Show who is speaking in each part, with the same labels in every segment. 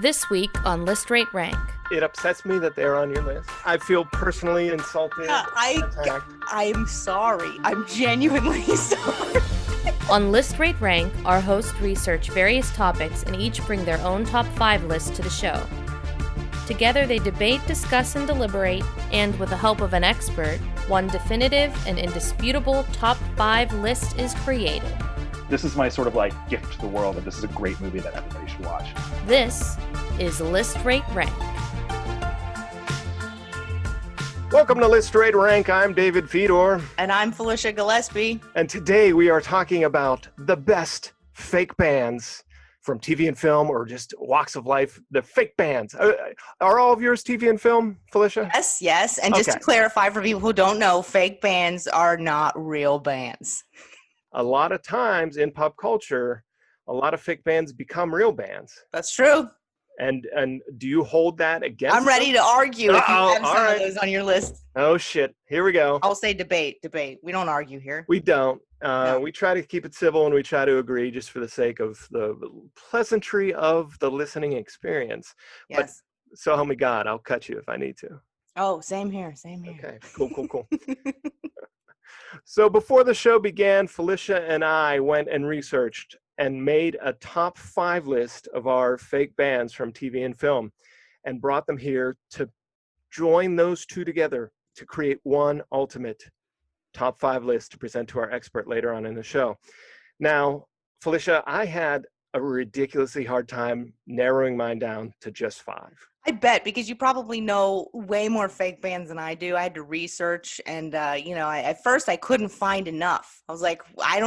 Speaker 1: This week on List Rate Rank.
Speaker 2: It upsets me that they're on your list. I feel personally insulted.
Speaker 3: I'm sorry. I'm genuinely sorry.
Speaker 1: On List Rate Rank, our hosts research various topics and each bring their own top 5 list to the show. Together they debate, discuss, and deliberate, and with the help of an expert, one definitive and indisputable top 5 list is created.
Speaker 4: This is my sort of like gift to the world that this is a great movie that everybody should watch.
Speaker 1: This is List Rate Rank.
Speaker 2: Welcome to List Rate Rank. I'm David Fedor.
Speaker 3: And I'm Felicia Gillespie.
Speaker 2: And today we are talking about the best fake bands from TV and film or just walks of life. The fake bands. Are all of yours TV and film, Felicia?
Speaker 3: Yes. And just to clarify for people who don't know, fake bands are not real bands.
Speaker 2: A lot of times in pop culture, a lot of fake bands become real bands.
Speaker 3: That's true.
Speaker 2: And do you hold that against
Speaker 3: I'm ready to argue if you have some of those on your list.
Speaker 2: Oh, shit. Here we go.
Speaker 3: I'll say debate. We don't argue here.
Speaker 2: We don't.
Speaker 3: No.
Speaker 2: We try to keep it civil and we try to agree just for the sake of the pleasantry of the listening experience.
Speaker 3: Yes.
Speaker 2: But so help me God, I'll cut you if I need to.
Speaker 3: Oh, same here.
Speaker 2: Okay, cool. So before the show began, Felicia and I went and researched and made a top 5 list of our fake bands from TV and film and brought them here to join those two together to create one ultimate top 5 list to present to our expert later on in the show. Now, Felicia, I had a ridiculously hard time narrowing mine down to just 5.
Speaker 3: I bet, because you probably know way more fake bands than I do. I had to research and, at first I couldn't find enough. I was like, I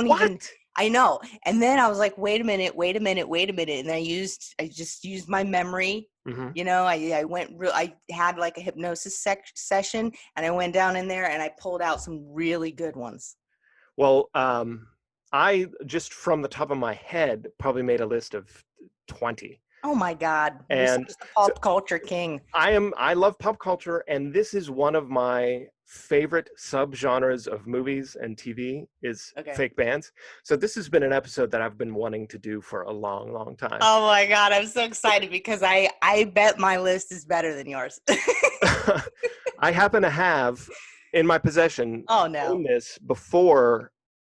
Speaker 3: know. And then I was like, wait a minute. And I just used my memory. Mm-hmm. I had like a hypnosis session and I went down in there and I pulled out some really good ones.
Speaker 2: Well, I just from the top of my head probably made a list of 20.
Speaker 3: Oh my God.
Speaker 2: And
Speaker 3: you're the pop culture king.
Speaker 2: I love pop culture, and this is one of my favorite subgenres of movies and TV is fake bands. So this has been an episode that I've been wanting to do for a long, long time.
Speaker 3: Oh my God. I'm so excited because I bet my list is better than yours.
Speaker 2: I happen to have in my possession this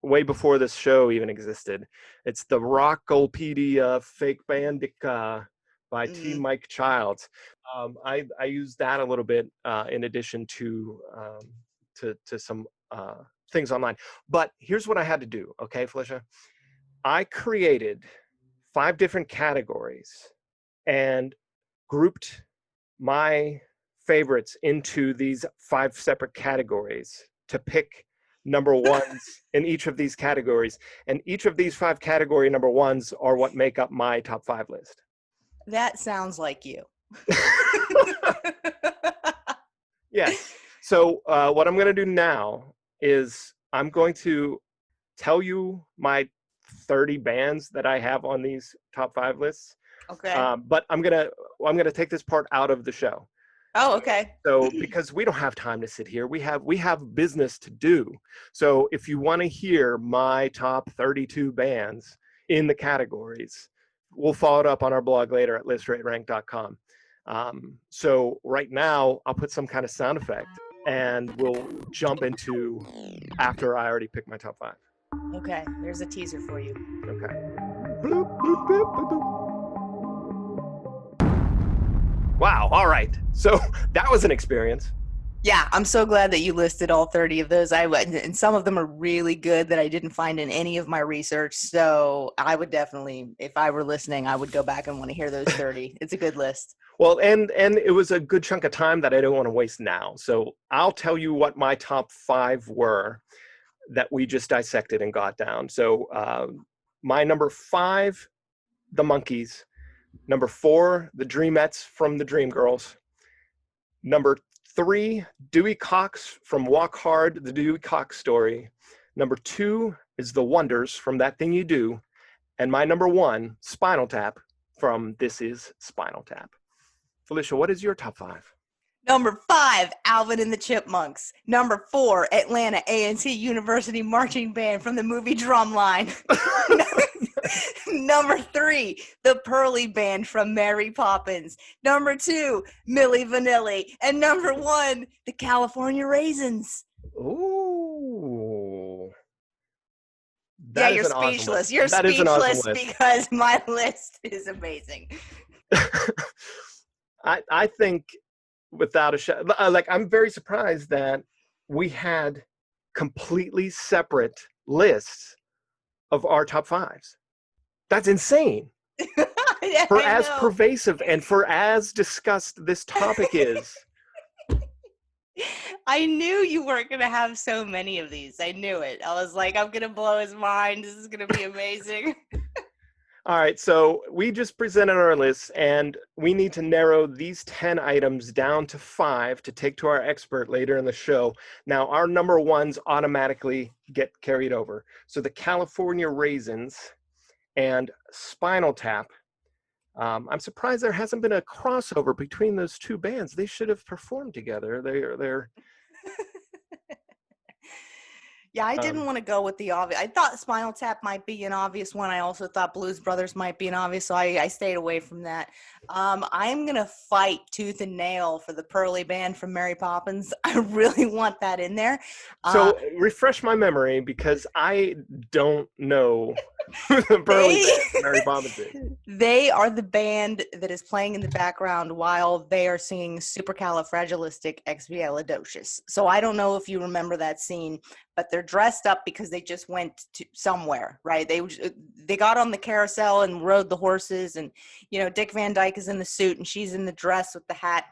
Speaker 2: way before this show even existed. It's the Rockopedia Fake Bandica by T. Mike Childs. I use that a little bit in addition to some things online. But here's what I had to do, okay, Felicia? I created 5 different categories and grouped my favorites into these 5 separate categories to pick number ones in each of these categories. And each of these 5 category number ones are what make up my top 5 list.
Speaker 3: That sounds like you.
Speaker 2: Yes. So what I'm going to do now is I'm going to tell you my 30 bands that I have on these top 5 lists.
Speaker 3: Okay.
Speaker 2: But I'm going to take this part out of the show.
Speaker 3: Oh, okay.
Speaker 2: So because we don't have time to sit here, we have business to do. So if you want to hear my top 32 bands in the categories, we'll follow it up on our blog later at listraterank.com. So right now I'll put some kind of sound effect and we'll jump into after I already picked my top 5.
Speaker 3: Okay. There's a teaser for you.
Speaker 2: Okay. Bloop, bloop, bloop, bloop, bloop. Wow. All right. So that was an experience.
Speaker 3: Yeah. I'm so glad that you listed all 30 of those. And some of them are really good that I didn't find in any of my research. So I would definitely, if I were listening, I would go back and want to hear those 30. It's a good list.
Speaker 2: Well, and it was a good chunk of time that I don't want to waste now. So I'll tell you what my top 5 were that we just dissected and got down. So my number 5, the Monkees. Number 4, the Dreamettes from the Dreamgirls. Number 3, Dewey Cox from Walk Hard, the Dewey Cox Story. Number 2 is The Wonders from That Thing You Do. And my number 1, Spinal Tap from This Is Spinal Tap. Felicia, what is your top 5?
Speaker 3: Number 5, Alvin and the Chipmunks. Number 4, Atlanta A&T University Marching Band from the movie Drumline. Number 3, the Pearly Band from Mary Poppins. Number 2, Milli Vanilli. And number 1, the California Raisins.
Speaker 2: Ooh.
Speaker 3: Yeah, you're speechless.
Speaker 2: Awesome
Speaker 3: you're speechless
Speaker 2: awesome
Speaker 3: because my list is amazing.
Speaker 2: I think without a shadow, like, I'm very surprised that we had completely separate lists of our top 5s. That's insane. For as pervasive and for as discussed this topic is.
Speaker 3: I knew you weren't going to have so many of these. I knew it. I was like, I'm going to blow his mind. This is going to be amazing.
Speaker 2: All right, so we just presented our list, and we need to narrow these 10 items down to 5 to take to our expert later in the show. Now, our number 1s automatically get carried over. So the California Raisins and Spinal Tap. I'm surprised there hasn't been a crossover between those two bands. They should have performed together. They're
Speaker 3: Yeah, I didn't want to go with the obvious. I thought Spinal Tap might be an obvious one. I also thought Blues Brothers might be an obvious, so I stayed away from that. I'm going to fight tooth and nail for the Pearly Band from Mary Poppins. I really want that in there.
Speaker 2: So refresh my memory, because I don't know who the Pearly Band from Mary Poppins is.
Speaker 3: They are the band that is playing in the background while they are singing Supercalifragilisticexpialidocious. So I don't know if you remember that scene, but they're dressed up because they just went to somewhere, right? They got on the carousel and rode the horses, and Dick Van Dyke is in the suit and she's in the dress with the hat,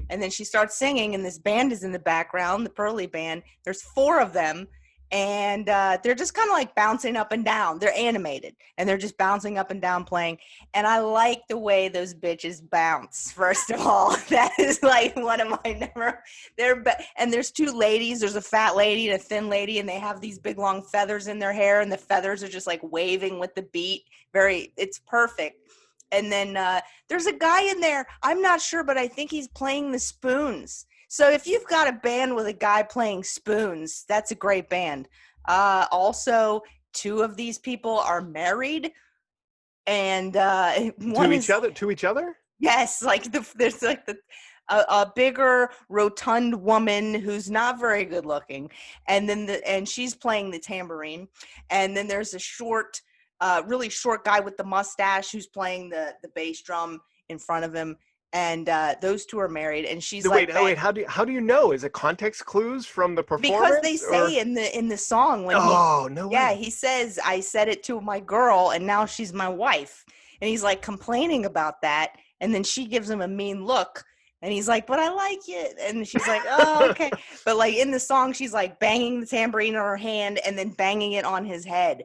Speaker 3: and then she starts singing and this band is in the background, the Pearly Band. There's 4 of them, and they're just kind of like bouncing up and down. They're animated and they're just bouncing up and down playing, and I like the way those bitches bounce. First of all, that is like one of my and there's 2 ladies. There's a fat lady and a thin lady, and they have these big long feathers in their hair, and the feathers are just like waving with the beat. It's perfect. And then there's a guy in there, I'm not sure, but I think he's playing the spoons. So if you've got a band with a guy playing spoons, that's a great band. Also, 2 of these people are married, and
Speaker 2: to each other.
Speaker 3: Yes, there's like a bigger rotund woman who's not very good looking, and she's playing the tambourine, and then there's a really short guy with the mustache who's playing the bass drum in front of him. And those 2 are married, and she's
Speaker 2: wait, how do you know? Is it context clues from the performance?
Speaker 3: Because they say in the song when he says, I said it to my girl and now she's my wife, and he's like complaining about that, and then she gives him a mean look, and he's like, but I like it, and she's like, oh, okay. But like in the song, she's like banging the tambourine in her hand and then banging it on his head,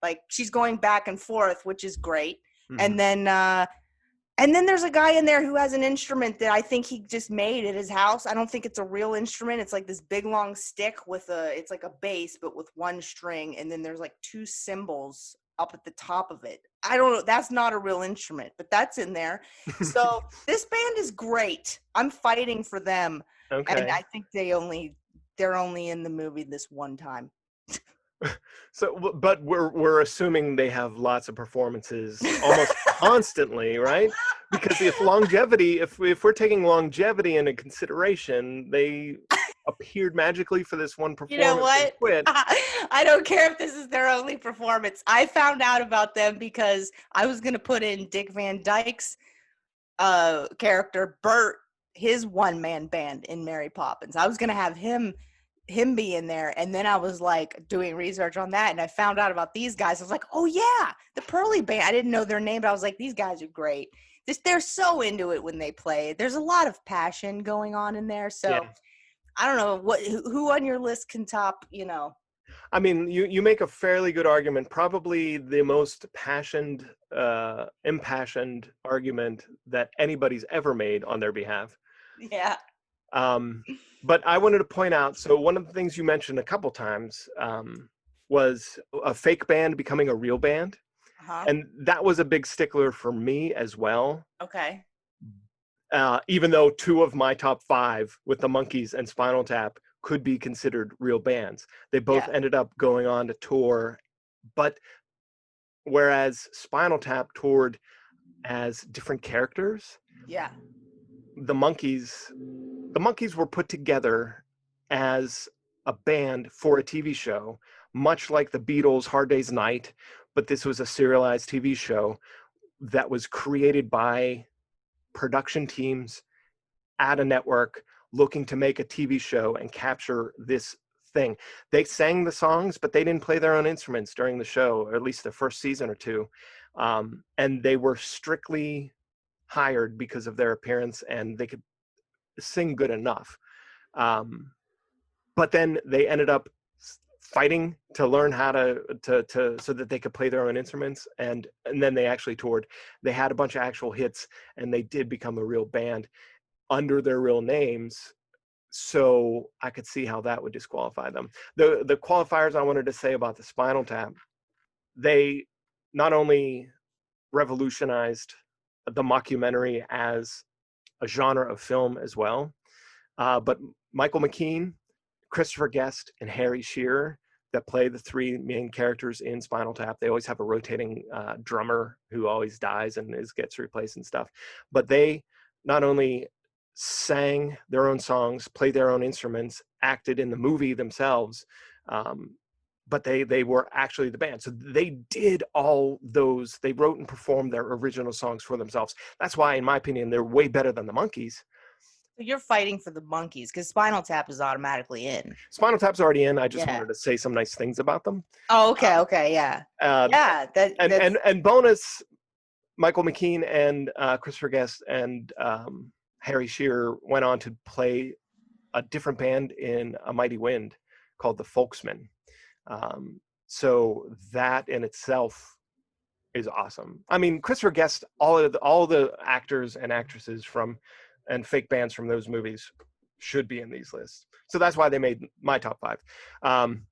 Speaker 3: like she's going back and forth, which is great. Mm-hmm. And then there's a guy in there who has an instrument that I think he just made at his house. I don't think it's a real instrument. It's like this big long stick it's like a bass, but with 1 string. And then there's like 2 cymbals up at the top of it. I don't know. That's not a real instrument, but that's in there. So this band is great. I'm fighting for them. Okay. And I think they're only in the movie this one time.
Speaker 2: So, but we're assuming they have lots of performances almost constantly, right? Because if we're taking longevity into consideration, they appeared magically for this one performance.
Speaker 3: You know what? I don't care if this is their only performance. I found out about them because I was going to put in Dick Van Dyke's character, Bert, his one-man band in Mary Poppins. I was going to have him be in there, and then I was like doing research on that, and I found out about these guys. I was like, oh yeah, the Pearly Band. I didn't know their name, but I was like, these guys are great. They're so into it when they play. There's a lot of passion going on in there. So yeah. I don't know who on your list can top,
Speaker 2: I mean, you make a fairly good argument, probably the most impassioned argument that anybody's ever made on their behalf.
Speaker 3: Yeah.
Speaker 2: But I wanted to point out, so one of the things you mentioned a couple times was a fake band becoming a real band. Uh-huh. And that was a big stickler for me as well.
Speaker 3: Okay.
Speaker 2: Even though 2 of my top 5 with the Monkees and Spinal Tap could be considered real bands. They both ended up going on to tour. But whereas Spinal Tap toured as different characters.
Speaker 3: Yeah.
Speaker 2: The Monkees were put together as a band for a TV show, much like the Beatles' Hard Day's Night, but this was a serialized TV show that was created by production teams at a network looking to make a TV show and capture this thing. They sang the songs, but they didn't play their own instruments during the show, or at least the first season or two. And they were strictly hired because of their appearance, and they could sing good enough. But then they ended up fighting to learn how to so that they could play their own instruments, and then they actually toured. They had a bunch of actual hits, and they did become a real band under their real names. So I could see how that would disqualify them. The qualifiers I wanted to say about the Spinal Tap, they not only revolutionized the mockumentary as a genre of film as well, but Michael McKean, Christopher Guest, and Harry Shearer, that play the three main characters in Spinal Tap. They always have a rotating drummer who always dies and gets replaced and stuff. But they not only sang their own songs, played their own instruments, acted in the movie themselves, but they were actually the band. So they did all those. They wrote and performed their original songs for themselves. That's why, in my opinion, they're way better than the Monkees.
Speaker 3: So you're fighting for the Monkees because Spinal Tap is automatically in.
Speaker 2: Spinal Tap's already in. I just wanted to say some nice things about them.
Speaker 3: Oh, okay, yeah.
Speaker 2: And bonus, Michael McKean and Christopher Guest and Harry Shearer went on to play a different band in A Mighty Wind called the Folksmen. So that in itself is awesome. I mean, Christopher Guest, all the actors and actresses from and fake bands from those movies should be in these lists. So that's why they made my top 5.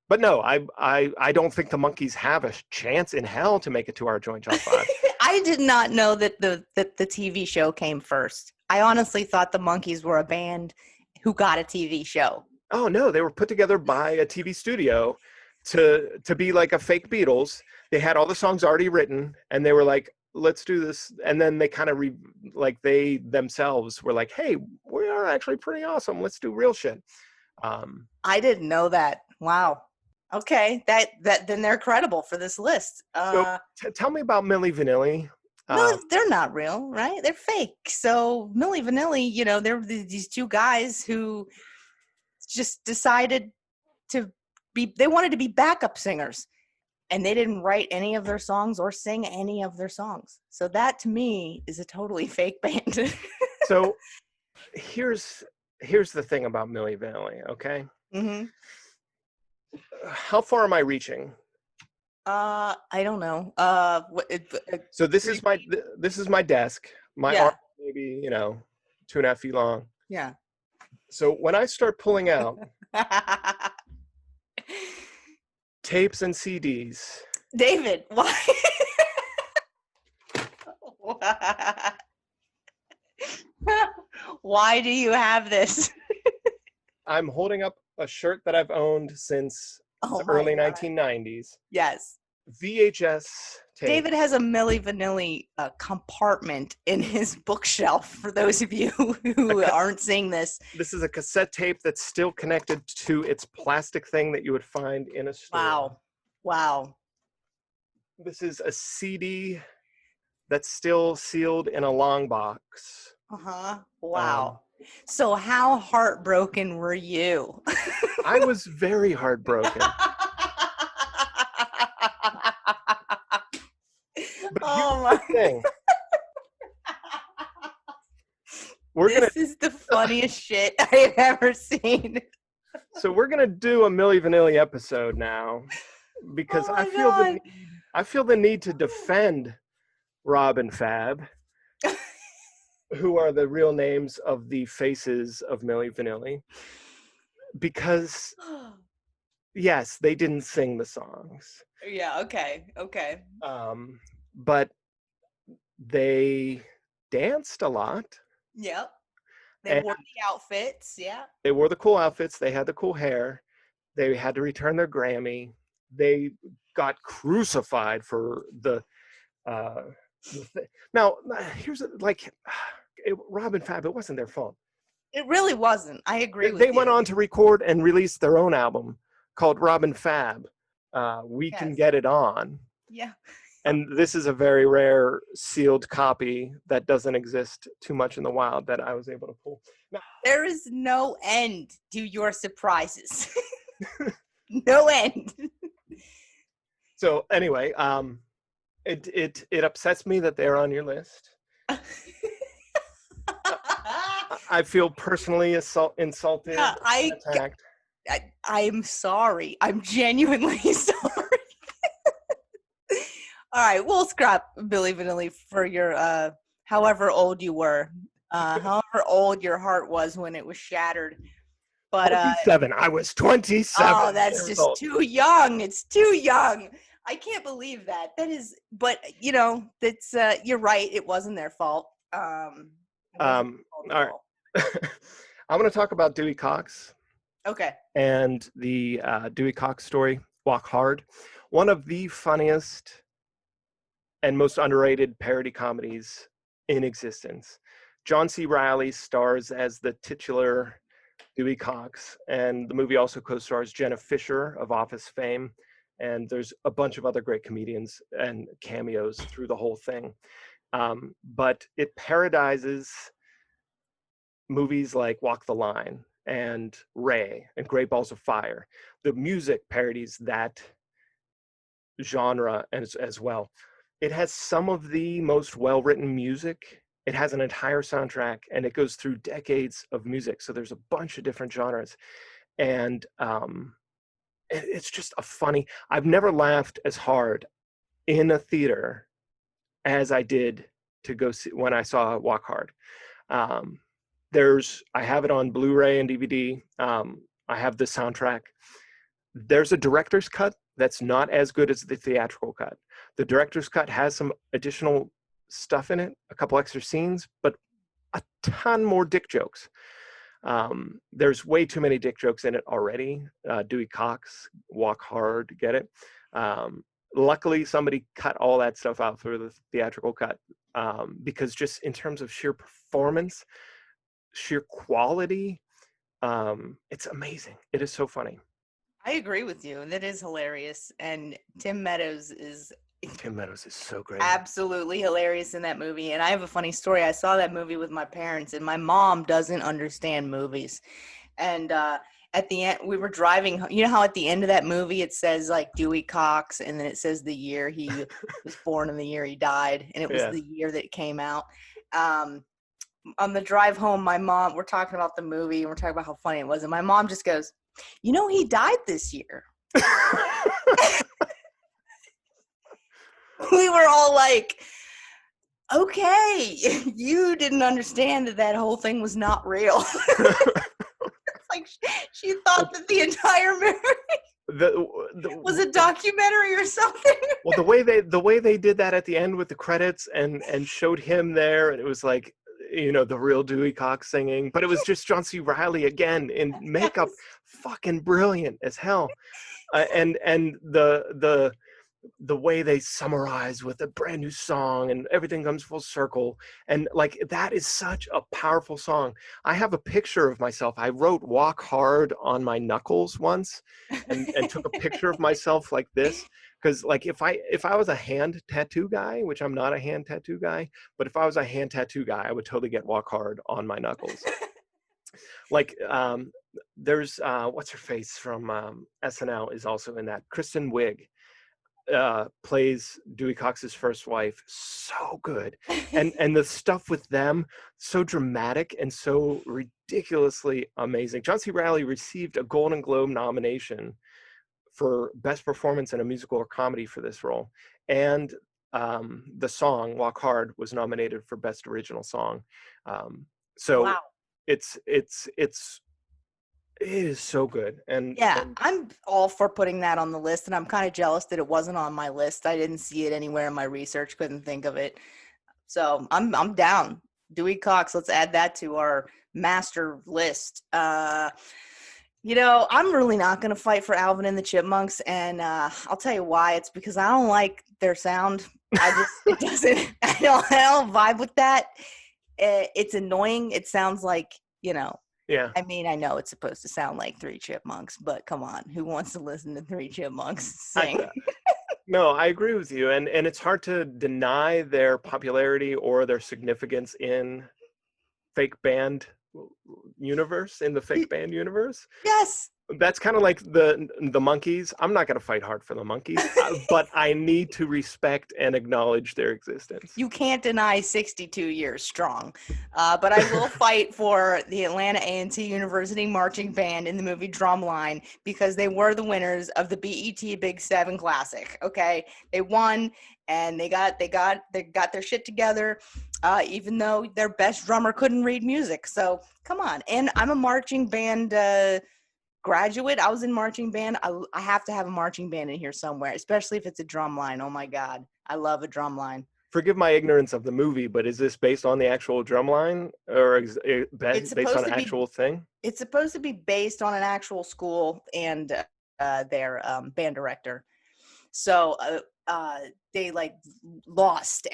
Speaker 2: But no, I don't think the Monkees have a chance in hell to make it to our joint top 5.
Speaker 3: I did not know that the TV show came first. I honestly thought the Monkees were a band who got a TV show.
Speaker 2: Oh no, they were put together by a TV studio to be like a fake Beatles. They had all the songs already written, and they were like, let's do this. And then they kind of they themselves were like, hey, we are actually pretty awesome. Let's do real shit.
Speaker 3: I didn't know that. Wow. Okay. That then they're credible for this list.
Speaker 2: So tell me about Milli Vanilli.
Speaker 3: No, they're not real, right? They're fake. So Milli Vanilli, they're these two guys who just decided they wanted to be backup singers. And they didn't write any of their songs or sing any of their songs. So that to me is a totally fake band.
Speaker 2: So here's the thing about Milli Vanilli, okay?
Speaker 3: Mm-hmm.
Speaker 2: How far am I reaching?
Speaker 3: I don't know.
Speaker 2: So this is my desk. My arm maybe 2.5 feet long.
Speaker 3: Yeah.
Speaker 2: So when I start pulling out tapes and CDs.
Speaker 3: David, why? Why do you have this?
Speaker 2: I'm holding up a shirt that I've owned since the early 1990s.
Speaker 3: Yes.
Speaker 2: VHS tape.
Speaker 3: David has a Milli Vanilli compartment in his bookshelf, for those of you who aren't seeing this.
Speaker 2: This is a cassette tape that's still connected to its plastic thing that you would find in a store.
Speaker 3: Wow.
Speaker 2: This is a CD that's still sealed in a long box.
Speaker 3: Uh-huh. Wow. So how heartbroken were you?
Speaker 2: I was very heartbroken.
Speaker 3: Oh my
Speaker 2: thing.
Speaker 3: This is the funniest shit I've ever seen.
Speaker 2: So we're gonna do a Milli Vanilli episode now, because I feel the need to defend Rob and Fab, who are the real names of the faces of Milli Vanilli, because yes, they didn't sing the songs.
Speaker 3: Yeah. Okay.
Speaker 2: But they danced a lot.
Speaker 3: Yep. They wore the outfits. Yeah.
Speaker 2: They wore the cool outfits. They had the cool hair. They had to return their Grammy. they got crucified for the now here's like Rob and Fab, it wasn't their fault.
Speaker 3: It really wasn't. I agree with
Speaker 2: they
Speaker 3: you.
Speaker 2: Went on to record and release their own album called Rob and Fab. We Can Get It On.
Speaker 3: Yeah.
Speaker 2: And this is a very rare sealed copy that doesn't exist too much in the wild that I was able to pull. Now,
Speaker 3: there is no end to your surprises. No end.
Speaker 2: So anyway, it upsets me that they're on your list. I feel personally insulted, attacked.
Speaker 3: I'm sorry. I'm genuinely sorry. All right, we'll scrap Billy Vanilli for your however old you were, however old your heart was when it was shattered. But
Speaker 2: 27. I was 27.
Speaker 3: Oh, that's just too young. It's too young. I can't believe that. That is, but you know, that's you're right. It wasn't their fault.
Speaker 2: All right. I'm going to talk about Dewey Cox.
Speaker 3: Okay.
Speaker 2: And the Dewey Cox story, Walk Hard. One of the funniest and most underrated parody comedies in existence. John C. Reilly stars as the titular Dewey Cox, and the movie also co-stars Jenna Fisher of Office fame, and there's a bunch of other great comedians and cameos through the whole thing. But it parodizes movies like Walk the Line and Ray and Great Balls of Fire. The music parodies that genre as well. It has some of the most well-written music. It has an entire soundtrack, and it goes through decades of music. So there's a bunch of different genres. And it's just a funny, I've never laughed as hard in a theater as I did to go see when I saw Walk Hard. I have it on Blu-ray and DVD. I have the soundtrack. There's a director's cut that's not as good as the theatrical cut. The director's cut has some additional stuff in it, a couple extra scenes, but a ton more dick jokes. There's way too many dick jokes in it already. Dewey Cox, Walk Hard, get it? Luckily, somebody cut all that stuff out for the theatrical cut because just in terms of sheer performance, sheer quality, it's amazing. It is so funny.
Speaker 3: I agree with you. That is hilarious. And Tim Meadows is
Speaker 2: so great.
Speaker 3: Absolutely hilarious in that movie. And I have a funny story. I saw that movie with my parents, and my mom doesn't understand movies. And at the end, we were driving. You know how at the end of that movie it says like Dewey Cox, and then it says the year he was born and the year he died, and it was the year that it came out. On the drive home, my mom, we're talking about the movie, and we're talking about how funny it was, and my mom just goes, "You know, he died this year." We were all like, okay, you didn't understand that whole thing was not real. Like she thought that the entire movie was a documentary or something.
Speaker 2: Well, the way they did that at the end with the credits and showed him there, and it was like, you know, the real Dewey Cox singing, but it was just John C. Reilly again in makeup, fucking brilliant as hell, and the way they summarize with a brand new song and everything comes full circle, and like that is such a powerful song. I have a picture of myself. I wrote Walk Hard on my knuckles once and took a picture of myself like this, because like if I was a hand tattoo guy, which I'm not a hand tattoo guy, but if I was a hand tattoo guy, I would totally get Walk Hard on my knuckles. Like there's what's her face from SNL is also in that. Kristen Wiig plays Dewey Cox's first wife so good, and the stuff with them so dramatic and so ridiculously amazing. John C. Reilly received a Golden Globe nomination for Best Performance in a Musical or Comedy for this role, and the song Walk Hard was nominated for Best Original Song. So wow. It is so good. And
Speaker 3: I'm all for putting that on the list, and I'm kind of jealous that it wasn't on my list. I didn't see it anywhere in my research, couldn't think of it. So I'm down. Dewey Cox, let's add that to our master list. I'm really not going to fight for Alvin and the Chipmunks, and I'll tell you why. It's because I don't like their sound. It doesn't, I don't vibe with that. It's annoying. It sounds like,
Speaker 2: Yeah.
Speaker 3: I mean, I know it's supposed to sound like Three Chipmunks, but come on, who wants to listen to Three Chipmunks sing?
Speaker 2: No, I agree with you. And it's hard to deny their popularity or their significance in fake band universe, in the fake band universe.
Speaker 3: Yes.
Speaker 2: That's kind of like the Monkees. I'm not going to fight hard for the Monkees, but I need to respect and acknowledge their existence.
Speaker 3: You can't deny 62 years strong. But I will fight for the Atlanta A&T University Marching Band in the movie Drumline because they were the winners of the BET Big 7 Classic. Okay, they won and they got their shit together, even though their best drummer couldn't read music. So come on. And I'm a marching band graduate. I was in marching band. I have to have a marching band in here somewhere, especially if it's a drum line. Oh my God, I love a drum line.
Speaker 2: Forgive my ignorance of the movie, but is this based on the actual drum line or based on an actual thing?
Speaker 3: It's supposed to be based on an actual school and their band director. So they lost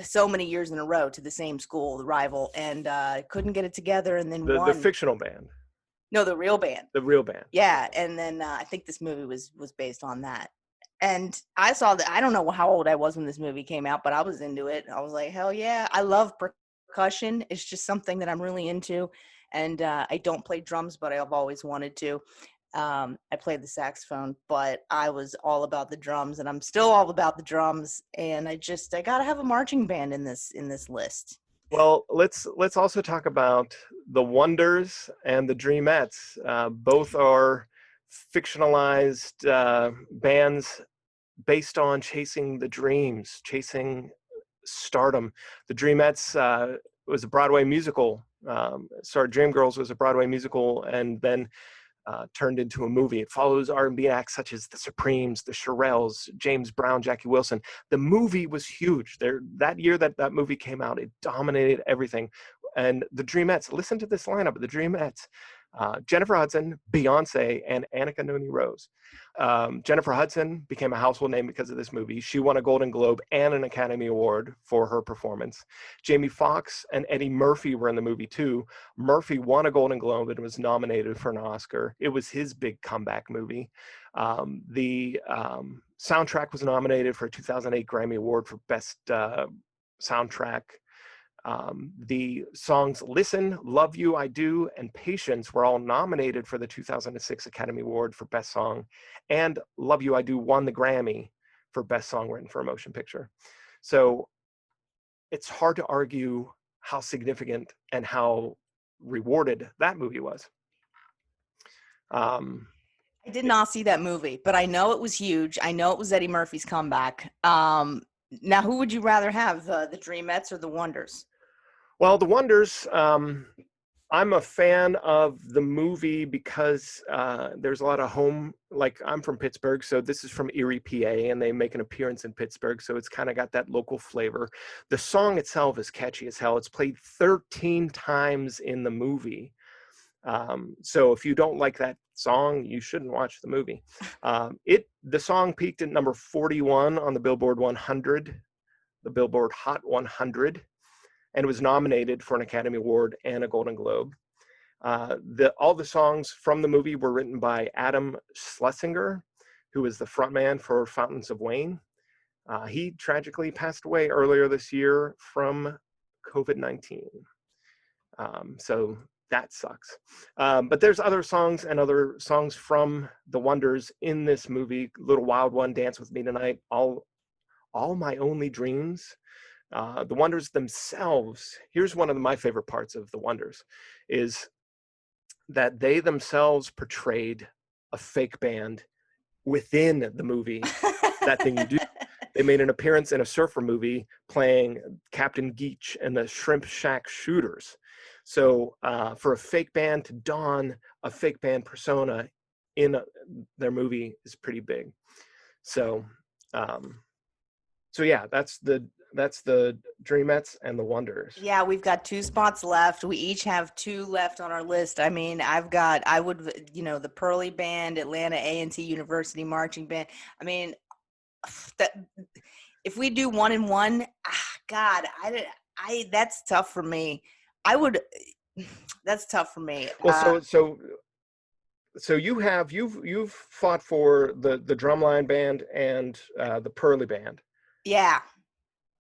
Speaker 3: so many years in a row to the same school, the rival, and couldn't get it together, and then won.
Speaker 2: The fictional band.
Speaker 3: No, the real band.
Speaker 2: The real band.
Speaker 3: Yeah, and then I think this movie was based on that. And I saw that. I don't know how old I was when this movie came out, but I was into it. I was like, hell yeah. I love percussion. It's just something that I'm really into. And I don't play drums, but I've always wanted to. I played the saxophone, but I was all about the drums, and I'm still all about the drums. And I got to have a marching band in this list.
Speaker 2: Well, let's also talk about the Wonders and the Dreamettes. Both are fictionalized bands based on chasing the dreams, chasing stardom. The Dreamettes was a Broadway musical. Dreamgirls was a Broadway musical, and then turned into a movie. It follows R&B acts such as the Supremes, the Shirelles, James Brown, Jackie Wilson. The movie was huge. That year that movie came out, it dominated everything. And the Dreamettes, listen to this lineup of the Dreamettes. Jennifer Hudson, Beyonce, and Annika Noni Rose. Jennifer Hudson became a household name because of this movie. She won a Golden Globe and an Academy Award for her performance. Jamie Foxx and Eddie Murphy were in the movie too. Murphy won a Golden Globe and was nominated for an Oscar. It was his big comeback movie. The soundtrack was nominated for a 2008 Grammy Award for Best Soundtrack. The songs Listen, Love You, I Do, and Patience were all nominated for the 2006 Academy Award for Best Song, and Love You, I Do won the Grammy for Best Song Written for a Motion Picture. So it's hard to argue how significant and how rewarded that movie was.
Speaker 3: I did not see that movie, but I know it was huge. I know it was Eddie Murphy's comeback. Now, who would you rather have, the Dreamettes or the Wonders?
Speaker 2: Well, the Wonders, I'm a fan of the movie because there's a lot of home, like I'm from Pittsburgh, so this is from Erie, PA, and they make an appearance in Pittsburgh, so it's kind of got that local flavor. The song itself is catchy as hell. It's played 13 times in the movie. So if you don't like that song, you shouldn't watch the movie. The song peaked at number 41 on the Billboard 100, the Billboard Hot 100, and was nominated for an Academy Award and a Golden Globe. All the songs from the movie were written by Adam Schlesinger, who is the frontman for Fountains of Wayne. He tragically passed away earlier this year from COVID-19. So that sucks. But there's other songs and other songs from the Wonders in this movie. Little Wild One, Dance With Me Tonight, All My Only Dreams. The Wonders themselves, here's one of my favorite parts of the Wonders, is that they themselves portrayed a fake band within the movie, That Thing You Do. They made an appearance in a surfer movie playing Captain Geach and the Shrimp Shack Shooters. So for a fake band to don a fake band persona in their movie is pretty big. So yeah, that's That's the Dreamettes and the Wonders.
Speaker 3: Yeah, we've got 2 spots left. We each have 2 left on our list. I mean, the Pearly Band, Atlanta A&T University Marching Band. I mean, that if we do 1 and 1, God, that's tough for me. That's tough for me.
Speaker 2: Well, so you've fought for the Drumline Band and the Pearly Band.
Speaker 3: Yeah.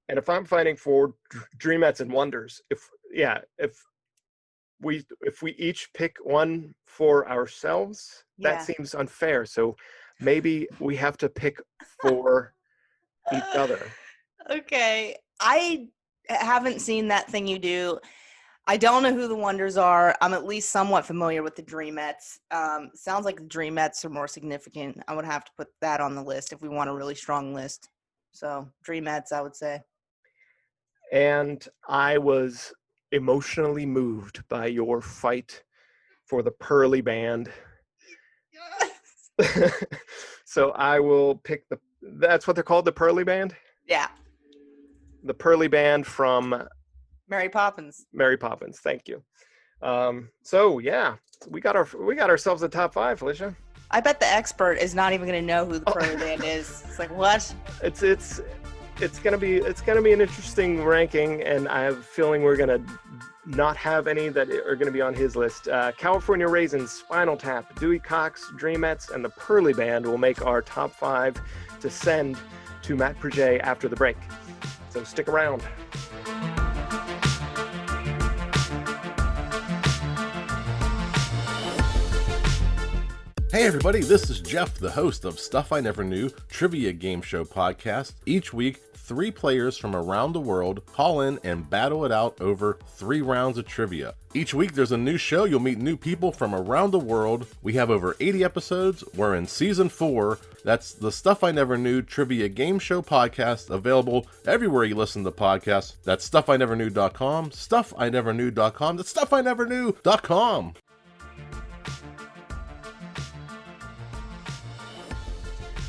Speaker 2: And if I'm fighting for Dreamettes and Wonders, if we each pick one for ourselves, that seems unfair. So maybe we have to pick for each other.
Speaker 3: Okay. I haven't seen That Thing You Do. I don't know who the Wonders are. I'm at least somewhat familiar with the Dreamettes. Sounds like the Dreamettes are more significant. I would have to put that on the list if we want a really strong list. So Dreamettes, I would say.
Speaker 2: And I was emotionally moved by your fight for the Pearly Band. Yes. So I will pick that's what they're called, the Pearly Band?
Speaker 3: Yeah.
Speaker 2: The Pearly Band from
Speaker 3: Mary Poppins.
Speaker 2: Mary Poppins, thank you. So yeah, we got ourselves a top 5, Felicia.
Speaker 3: I bet the expert is not even going to know who the Pearly Band is. It's like, what?
Speaker 2: It's gonna be an interesting ranking, and I have a feeling we're gonna not have any that are gonna be on his list. California Raisins, Spinal Tap, Dewey Cox, Dreamettes, and the Pearly Band will make our top 5 to send to Matt Prigge after the break. So stick around.
Speaker 5: Hey everybody, this is Jeff, the host of Stuff I Never Knew Trivia Game Show podcast. Each week, 3 players from around the world call in and battle it out over 3 rounds of trivia. Each week there's a new show. You'll meet new people from around the world. We have over 80 episodes. We're in season 4. That's the Stuff I Never Knew Trivia Game Show podcast, available everywhere you listen to podcasts. That's StuffINeverKnew.com, StuffINeverKnew.com, that's StuffINeverKnew.com.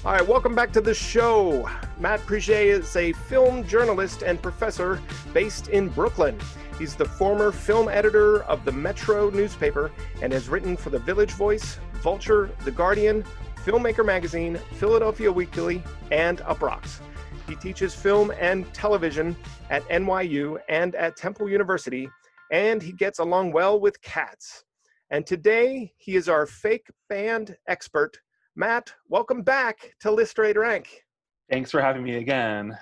Speaker 2: All right, welcome back to the show. Matt Prigge is a film journalist and professor based in Brooklyn. He's the former film editor of the Metro newspaper and has written for The Village Voice, Vulture, The Guardian, Filmmaker Magazine, Philadelphia Weekly, and Uproxx. He teaches film and television at NYU and at Temple University, and he gets along well with cats. And today, he is our fake band expert. Matt, welcome back to List Rate Rank.
Speaker 4: Thanks for having me again.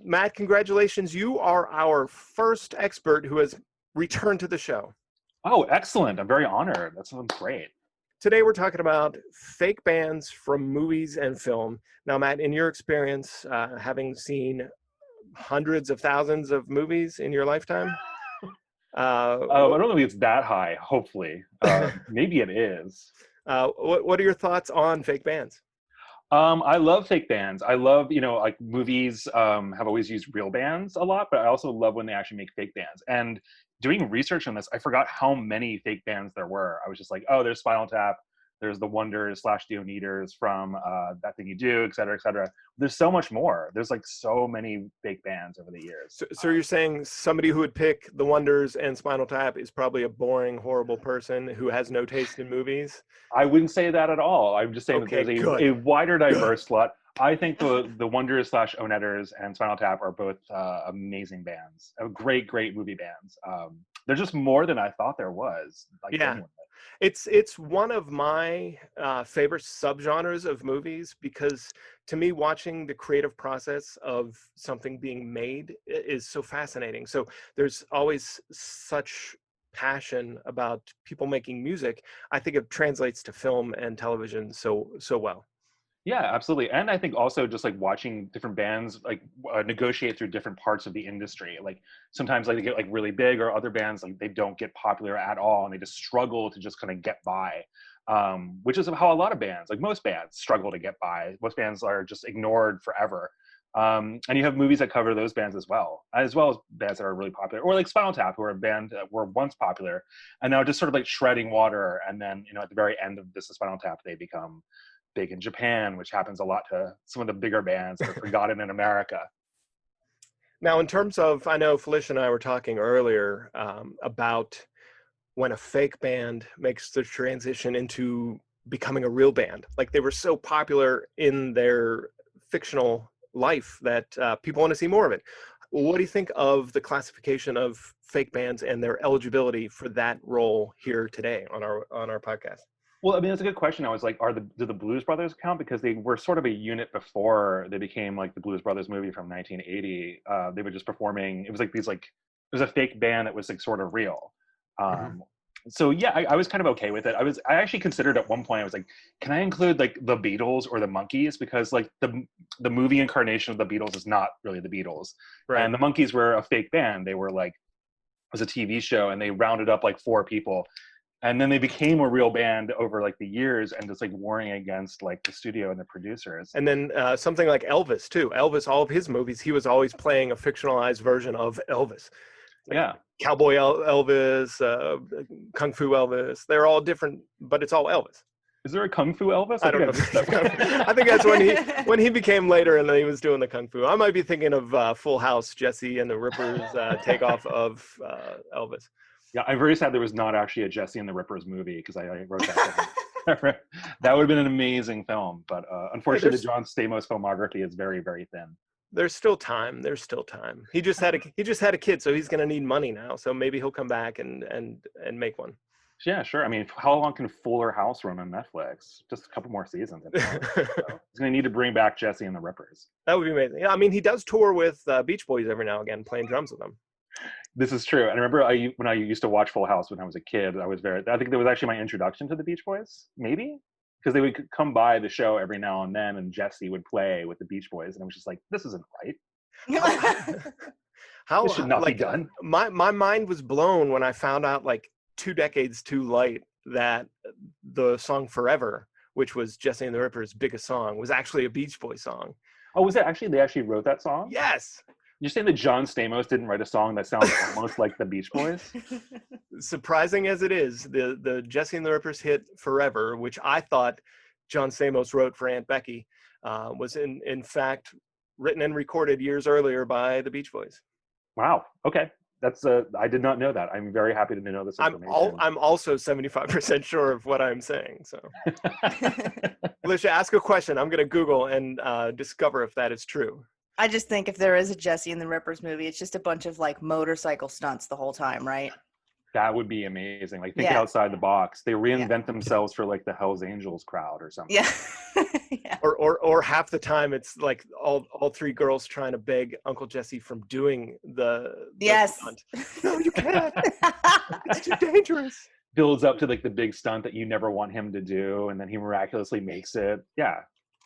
Speaker 2: Matt, congratulations. You are our first expert who has returned to the show.
Speaker 4: Oh, excellent. I'm very honored. That sounds great.
Speaker 2: Today we're talking about fake bands from movies and film. Now, Matt, in your experience, having seen hundreds of thousands of movies in your lifetime?
Speaker 4: I don't think it's that high, hopefully. Maybe it is.
Speaker 2: What are your thoughts on fake bands?
Speaker 4: I love fake bands. I love, like movies have always used real bands a lot, but I also love when they actually make fake bands. And doing research on this, I forgot how many fake bands there were. I was just like, oh, there's Spinal Tap, there's the Wonders / the Oneaters from That Thing You Do, et cetera, et cetera. There's so much more. There's like so many fake bands over the years.
Speaker 2: So you're saying somebody who would pick the Wonders and Spinal Tap is probably a boring, horrible person who has no taste in movies?
Speaker 4: I wouldn't say that at all. I'm just saying that there's a wider, diverse lot. I think the Wonders / Oneaters and Spinal Tap are both amazing bands. Great, great movie bands. There's just more than I thought there was.
Speaker 2: Yeah. It's one of my favorite subgenres of movies, because to me, watching the creative process of something being made is so fascinating. So there's always such passion about people making music. I think it translates to film and television so well.
Speaker 4: Yeah, absolutely. And I think also just like watching different bands like negotiate through different parts of the industry. Like sometimes like they get like really big, or other bands like they don't get popular at all and they just struggle to just kind of get by, which is how a lot of bands, like most bands, struggle to get by. Most bands are just ignored forever. And you have movies that cover those bands as well as bands that are really popular, or like Spinal Tap, who are a band that were once popular and now just sort of like treading water. And then, at the very end of this Spinal Tap, they become big in Japan, which happens a lot to some of the bigger bands that are forgotten in America.
Speaker 2: Now, in terms of, I know Felicia and I were talking earlier about when a fake band makes the transition into becoming a real band. Like they were so popular in their fictional life that people want to see more of it. What do you think of the classification of fake bands and their eligibility for that role here today on our podcast?
Speaker 4: Well, I mean, that's a good question. I was like, do the Blues Brothers count? Because they were sort of a unit before they became like the Blues Brothers movie from 1980. They were just performing. It was like it was a fake band that was like sort of real. So yeah, I was kind of okay with it. I actually considered at one point, I was like, can I include like the Beatles or the Monkees? Because like the movie incarnation of the Beatles is not really the Beatles. Right. And the Monkees were a fake band. They were like, it was a TV show and they rounded up like 4 people. And then they became a real band over like the years and just like warring against like the studio and the producers.
Speaker 2: And then something like Elvis too. Elvis, all of his movies, he was always playing a fictionalized version of Elvis. Like
Speaker 4: yeah.
Speaker 2: Cowboy Elvis, Kung Fu Elvis. They're all different, but it's all Elvis.
Speaker 4: Is there a Kung Fu Elvis?
Speaker 2: I don't know. I think that's when he became later and then he was doing the Kung Fu. I might be thinking of Full House, Jesse and the Rippers takeoff of Elvis.
Speaker 4: Yeah, I'm very sad there was not actually a Jesse and the Rippers movie because I wrote that down. That would have been an amazing film, but unfortunately the John Stamos filmography is very, very thin.
Speaker 2: There's still time. He just had a kid, so he's going to need money now. So maybe he'll come back and make one.
Speaker 4: Yeah, sure. I mean, how long can Fuller House run on Netflix? Just a couple more seasons. So he's going to need to bring back Jesse and the Rippers.
Speaker 2: That would be amazing. Yeah, I mean, he does tour with Beach Boys every now and again, playing drums with them.
Speaker 4: This is true. And I remember when I used to watch Full House when I was a kid, I think that was actually my introduction to the Beach Boys, maybe? Because they would come by the show every now and then and Jesse would play with the Beach Boys. And I was just like, this isn't right. This should not be done.
Speaker 2: My mind was blown when I found out like 2 decades too late that the song Forever, which was Jesse and the Rippers' biggest song, was actually a Beach Boys song.
Speaker 4: Oh, was it actually? They actually wrote that song?
Speaker 2: Yes.
Speaker 4: You're saying that John Stamos didn't write a song that sounds almost like the Beach Boys?
Speaker 2: Surprising as it is, the Jesse and the Rippers hit Forever, which I thought John Stamos wrote for Aunt Becky, was in fact written and recorded years earlier by the Beach Boys.
Speaker 4: Wow. Okay. That's I did not know that. I'm very happy to know this information.
Speaker 2: I'm also 75% sure of what I'm saying. So, Felicia, ask a question. I'm going to Google and discover if that is true.
Speaker 3: I just think if there is a Jesse and the Rippers movie, it's just a bunch of like motorcycle stunts the whole time, right?
Speaker 4: That would be amazing. Like think outside the box. They reinvent themselves for like the Hells Angels crowd or something.
Speaker 3: Yeah.
Speaker 2: Or half the time it's like all 3 girls trying to beg Uncle Jesse from doing the stunt. No, you can't. It's too dangerous.
Speaker 4: Builds up to like the big stunt that you never want him to do, and then he miraculously makes it. Yeah.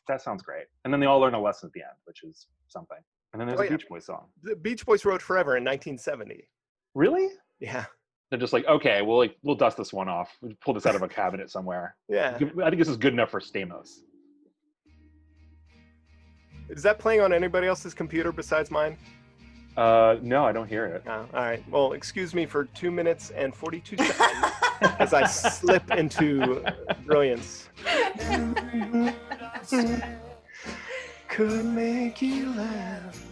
Speaker 4: That sounds great. And then they all learn a lesson at the end, which is something. And then there's a Beach Boys song.
Speaker 2: The Beach Boys wrote Forever in 1970.
Speaker 4: Really?
Speaker 2: Yeah.
Speaker 4: They're just like, okay, we'll dust this one off. We'll pull this out of a cabinet somewhere.
Speaker 2: Yeah.
Speaker 4: I think this is good enough for Stamos.
Speaker 2: Is that playing on anybody else's computer besides mine?
Speaker 4: No, I don't hear it.
Speaker 2: Oh, all right. Well, excuse me for 2 minutes and 42 seconds as I slip into brilliance. Could make you laugh.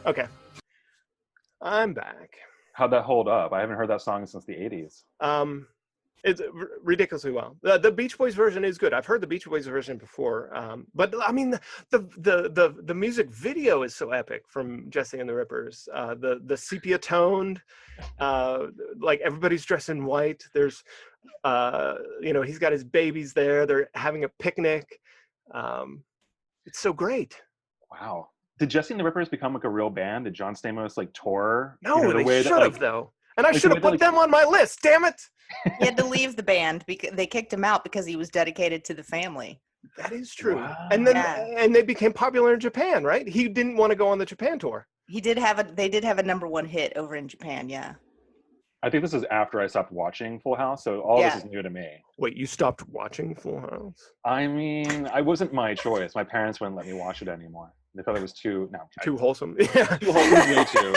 Speaker 2: Okay. I'm back.
Speaker 4: How'd that hold up? I haven't heard that song since the 80s.
Speaker 2: It's ridiculously well. The Beach Boys version is good. I've heard the Beach Boys version before, but I mean the music video is so epic from Jesse and the Rippers. The sepia toned, like everybody's dressed in white. There's, he's got his babies there. They're having a picnic. It's so great.
Speaker 4: Wow. Did Jesse and the Rippers become like a real band? Did John Stamos like tour?
Speaker 2: No, they should have though. And I should have put them on my list. Damn it!
Speaker 3: He had to leave the band because they kicked him out because he was dedicated to the family.
Speaker 2: That is true.
Speaker 4: Wow.
Speaker 2: And then and they became popular in Japan, right? He didn't want to go on the Japan tour.
Speaker 3: They did have a #1 hit over in Japan. Yeah.
Speaker 4: I think this is after I stopped watching Full House, so all this is new to me.
Speaker 2: Wait, you stopped watching Full House?
Speaker 4: I mean, I wasn't my choice. My parents wouldn't let me watch it anymore. They thought it was too
Speaker 2: wholesome. Yeah,
Speaker 4: too wholesome, way too.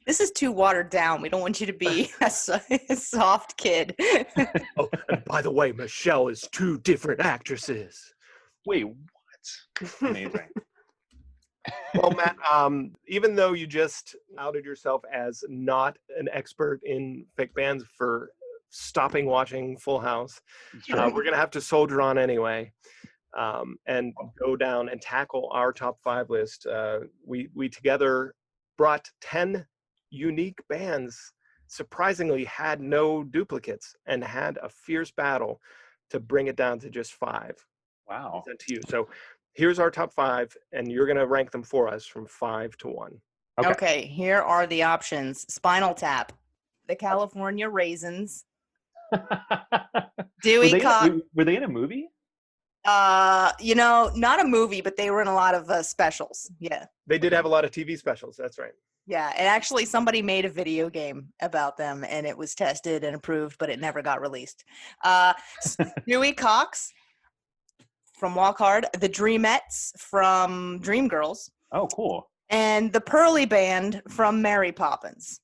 Speaker 3: This is too watered down. We don't want you to be a soft kid.
Speaker 2: Oh, and by the way, Michelle is 2 different actresses.
Speaker 4: Wait, what? Amazing.
Speaker 2: Well, Matt, even though you just outed yourself as not an expert in fake bands for stopping watching Full House, we're going to have to soldier on anyway and go down and tackle our top 5 list. We together brought 10 unique bands, surprisingly had no duplicates, and had a fierce battle to bring it down to just 5.
Speaker 4: Wow.
Speaker 2: To you. So here's our top 5, and you're going to rank them for us from 5 to 1.
Speaker 3: Okay, here are the options. Spinal Tap, the California Raisins, Dewey Cox.
Speaker 4: Were they in a movie?
Speaker 3: Not a movie, but they were in a lot of specials. Yeah.
Speaker 2: They did have a lot of TV specials. That's right.
Speaker 3: Yeah, and actually somebody made a video game about them, and it was tested and approved, but it never got released. Dewey Cox from Walk Hard, the Dreamettes from Dreamgirls.
Speaker 4: Oh, cool.
Speaker 3: And the Pearly Band from Mary Poppins.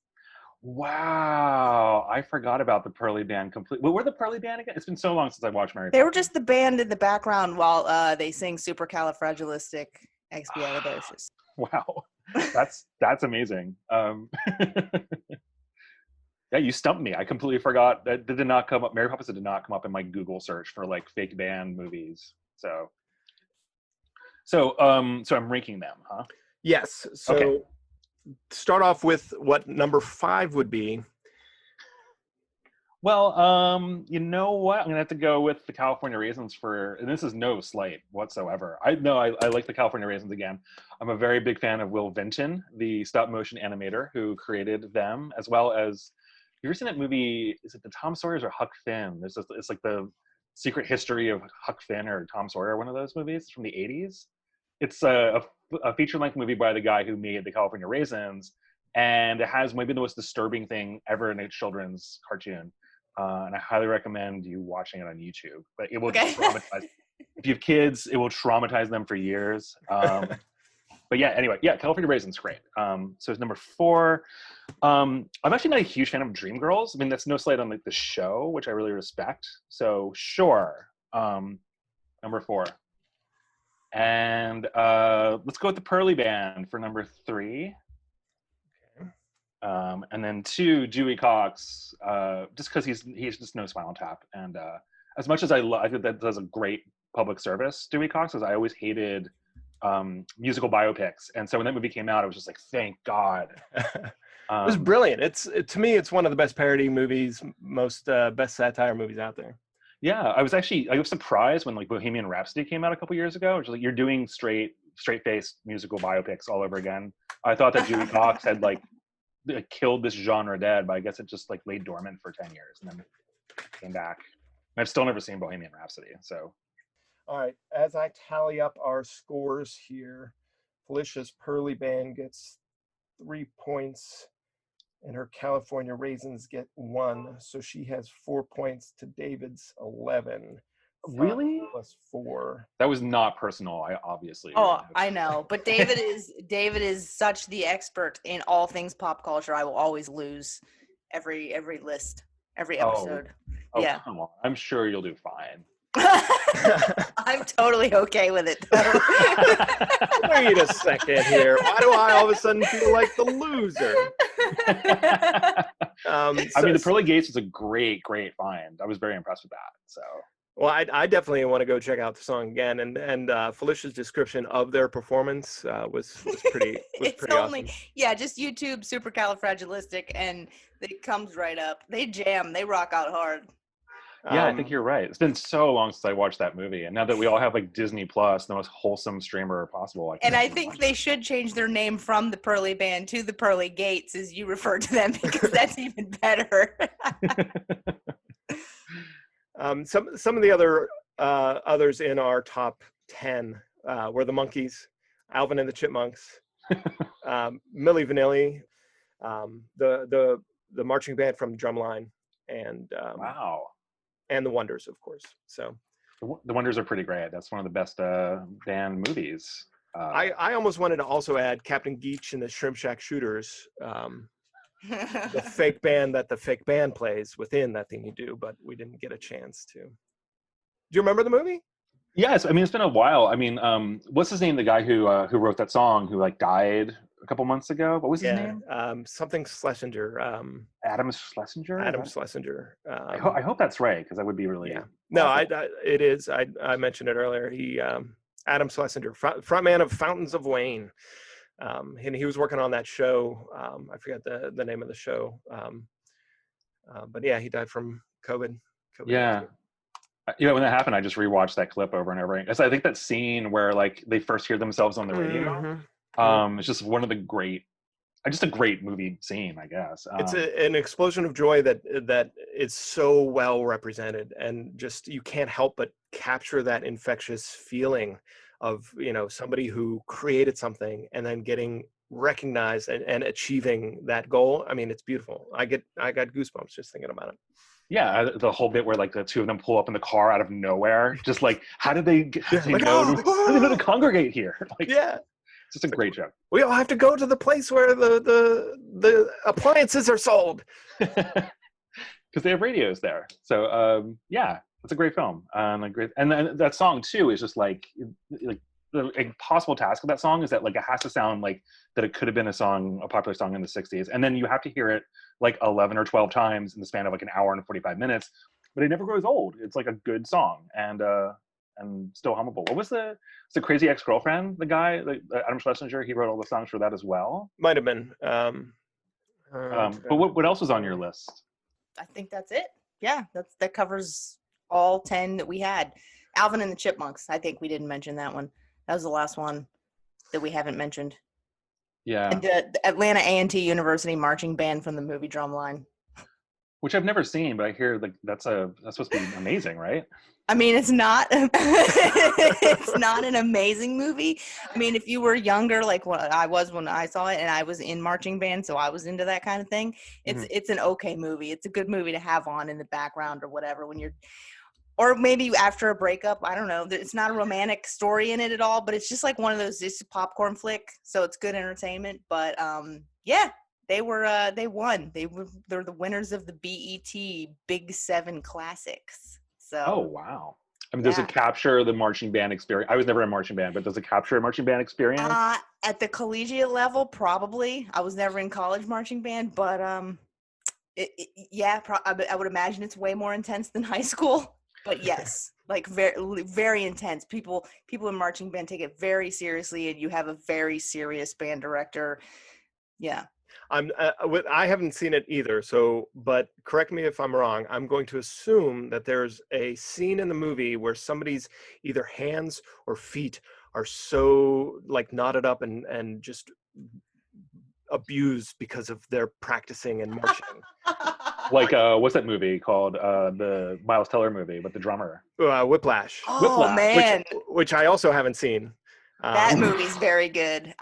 Speaker 4: Wow, I forgot about the Pearly Band completely. What were the Pearly Band again? It's been so long since I watched Mary Poppins.
Speaker 3: They were just the band in the background while they sing Supercalifragilisticexpialidocious.
Speaker 4: Wow, that's amazing. Yeah, you stumped me. I completely forgot that did not come up. Mary Poppins did not come up in my Google search for like fake band movies. So I'm ranking them, huh?
Speaker 2: Yes. So okay. Start off with what number 5 would be.
Speaker 4: Well, you know what? I'm gonna have to go with the California Raisins and this is no slight whatsoever. I like the California Raisins again. I'm a very big fan of Will Vinton, the stop motion animator who created them, as well as, you ever seen that movie? Is it the Tom Sawyer's or Huck Finn? It's like the Secret History of Huck Finn or Tom Sawyer, one of those movies from the 80s. It's a feature-length movie by the guy who made the California Raisins, and it has maybe the most disturbing thing ever in a children's cartoon. And I highly recommend you watching it on YouTube. But it will traumatize. If you have kids, it will traumatize them for years. But yeah, anyway, California Raisins, great. So it's number 4. I'm actually not a huge fan of Dreamgirls. I mean, that's no slight on like the show, which I really respect. So sure, number 4. And let's go with the Pearly Band for number 3.
Speaker 2: Okay.
Speaker 4: And then 2, Dewey Cox, just because he's just no Spinal Tap. And as much as I think that does a great public service, Dewey Cox, because I always hated musical biopics. And so when that movie came out, I was just like, thank God.
Speaker 2: It was brilliant. To me, it's one of the best parody movies, most best satire movies out there.
Speaker 4: Yeah, I was surprised when like Bohemian Rhapsody came out a couple years ago, which is like, you're doing straight-faced musical biopics all over again. I thought that Dewey Cox had like killed this genre dead, but I guess it just like lay dormant for 10 years and then came back. I've still never seen Bohemian Rhapsody, so.
Speaker 2: All right, as I tally up our scores here, Felicia's Pearly Band gets 3 points, and her California Raisins get 1. So she has 4 points to David's 11.
Speaker 4: Really?
Speaker 2: Plus 4.
Speaker 4: That was not personal. I obviously.
Speaker 3: Oh, I know, but David is such the expert in all things pop culture. I will always lose every list, every episode.
Speaker 4: Oh, yeah. Come on. I'm sure you'll do fine.
Speaker 3: I'm totally okay with it.
Speaker 2: Wait a second here. Why do I all of a sudden feel like the loser?
Speaker 4: I mean, the Pearly Gates was a great find. I was very impressed with that. So.
Speaker 2: Well, I definitely want to go check out the song again, and Felicia's description of their performance was pretty. Awesome.
Speaker 3: Just YouTube Supercalifragilistic, and it comes right up. They jam. They rock out hard.
Speaker 4: Yeah, I think you're right. It's been so long since I watched that movie, and now that we all have like Disney Plus, the most wholesome streamer possible.
Speaker 3: I think they should change their name from the Pearly Band to the Pearly Gates, as you refer to them, because that's even better.
Speaker 2: Some of the others in our top 10 were the Monkees, Alvin and the Chipmunks, Milli Vanilli, the marching band from Drumline, and
Speaker 4: wow.
Speaker 2: And the Wonders, of course. So
Speaker 4: the Wonders are pretty great. That's one of the best band movies.
Speaker 2: I almost wanted to also add Captain Geach and the Shrimp Shack Shooters, the fake band that the fake band plays within That Thing You Do, but we didn't get a chance to. Do you remember the movie?
Speaker 4: Yes, I mean it's been a while. I mean, what's his name? The guy who wrote that song, who like died a couple months ago. What was his name?
Speaker 2: Something Schlesinger.
Speaker 4: Adam Schlesinger.
Speaker 2: Adam Schlesinger.
Speaker 4: I hope that's right, because that would be really.
Speaker 2: Yeah. No, it is. I mentioned it earlier. He Adam Schlesinger, frontman of Fountains of Wayne, and he was working on that show. I forget the name of the show, but yeah, he died from COVID.
Speaker 4: Yeah. When that happened, I just rewatched that clip over and over again. I think that scene where like they first hear themselves on the radio, it's just one of the great, just a great movie scene, I guess.
Speaker 2: It's an explosion of joy that is so well represented, and just you can't help but capture that infectious feeling of somebody who created something and then getting recognized and achieving that goal. I mean, it's beautiful. I got goosebumps just thinking about it.
Speaker 4: Yeah, the whole bit where like the two of them pull up in the car out of nowhere, just like how did they know to congregate here? Like, yeah, it's just a great joke.
Speaker 2: We all have to go to the place where the appliances are sold
Speaker 4: because they have radios there. So yeah, it's a great film, and that song too is just like the impossible task of that song is that like it has to sound like that it could have been a popular song in the 60s, and then you have to hear it like 11 or 12 times in the span of like an hour and 45 minutes, but it never grows old. It's like a good song and still hummable. What was the Crazy Ex-Girlfriend, the guy, Adam Schlesinger, he wrote all the songs for that as well?
Speaker 2: Might have been.
Speaker 4: But what else was on your list?
Speaker 3: I think that's it. Yeah, that covers all 10 that we had. Alvin and the Chipmunks, I think we didn't mention that one. That was the last one that we haven't mentioned.
Speaker 4: Yeah.
Speaker 3: And the Atlanta A&T University marching band from the movie Drumline.
Speaker 4: Which I've never seen, but I hear like that's supposed to be amazing, right?
Speaker 3: I mean, it's not it's not an amazing movie. I mean, if you were younger, like what I was when I saw it, and I was in marching band, so I was into that kind of thing. It's an okay movie. It's a good movie to have on in the background or whatever when you're, or maybe after a breakup. I don't know. It's not a romantic story in it at all, but it's just like one of those, it's a popcorn flick, so it's good entertainment. But yeah, they won. They're the winners of the BET Big 7 Classics. So.
Speaker 4: Oh wow! I mean, does it capture the marching band experience? I was never in a marching band, but does it capture a marching band experience?
Speaker 3: At the collegiate level, probably. I was never in college marching band, but I would imagine it's way more intense than high school. But yes, like very, very intense. People in marching band take it very seriously, and you have a very serious band director. Yeah.
Speaker 2: I haven't seen it either. So, but correct me if I'm wrong. I'm going to assume that there's a scene in the movie where somebody's either hands or feet are so like knotted up and just abused because of their practicing and marching.
Speaker 4: Like what's that movie called? The Miles Teller movie with the drummer.
Speaker 2: Whiplash.
Speaker 3: Oh
Speaker 2: Whiplash,
Speaker 3: man,
Speaker 2: which I also haven't seen.
Speaker 3: That movie's very good.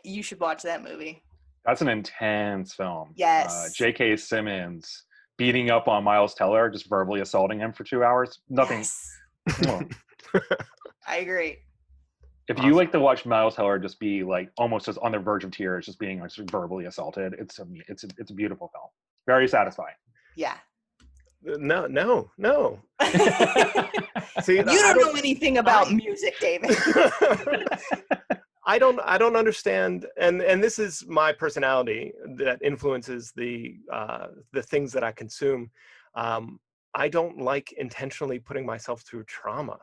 Speaker 3: You should watch that movie.
Speaker 4: That's an intense film.
Speaker 3: Yes.
Speaker 4: J.K. Simmons beating up on Miles Teller, just verbally assaulting him for 2 hours. Nothing.
Speaker 3: Yes. I agree.
Speaker 4: If you like to watch Miles Teller just be like almost just on the verge of tears, just being like verbally assaulted, it's a beautiful film. Very satisfying.
Speaker 3: Yeah.
Speaker 2: No. See,
Speaker 3: you don't know anything about music, David.
Speaker 2: I don't understand, and this is my personality that influences the things that I consume. I don't like intentionally putting myself through trauma.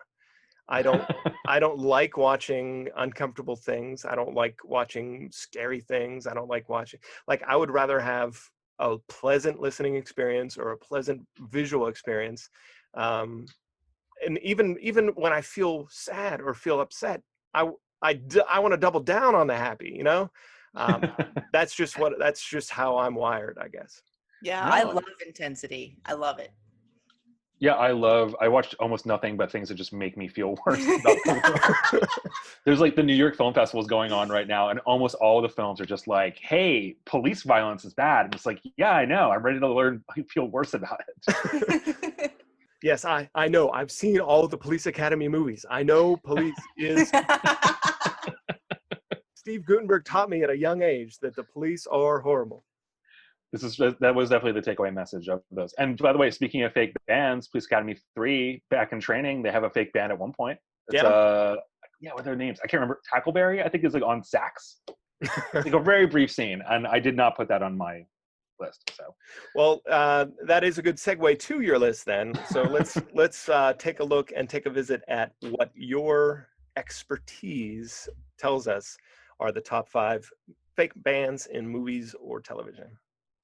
Speaker 2: I don't like watching uncomfortable things. I don't like watching scary things. I don't like watching, like, I would rather have a pleasant listening experience or a pleasant visual experience. And even when I feel sad or feel upset, I want to double down on the happy, that's just how I'm wired, I guess.
Speaker 3: Yeah. No, I love intensity. I love it.
Speaker 4: Yeah. I watched almost nothing but things that just make me feel worse. There's like the New York Film Festival is going on right now, and almost all of the films are just like, hey, police violence is bad. And it's like, yeah, I know. I'm ready to feel worse about it.
Speaker 2: Yes, I know. I've seen all of the Police Academy movies. I know police is... Steve Gutenberg taught me at a young age that the police are horrible.
Speaker 4: That was definitely the takeaway message of those. And by the way, speaking of fake bands, Police Academy 3, back in training, they have a fake band at one point. It's what are their names? I can't remember. Tackleberry, I think, is like on sax. It's like a very brief scene, and I did not put that on my list. So,
Speaker 2: well, that is a good segue to your list then. So let's take a look and take a visit at what your expertise tells us are the top 5 fake bands in movies or television.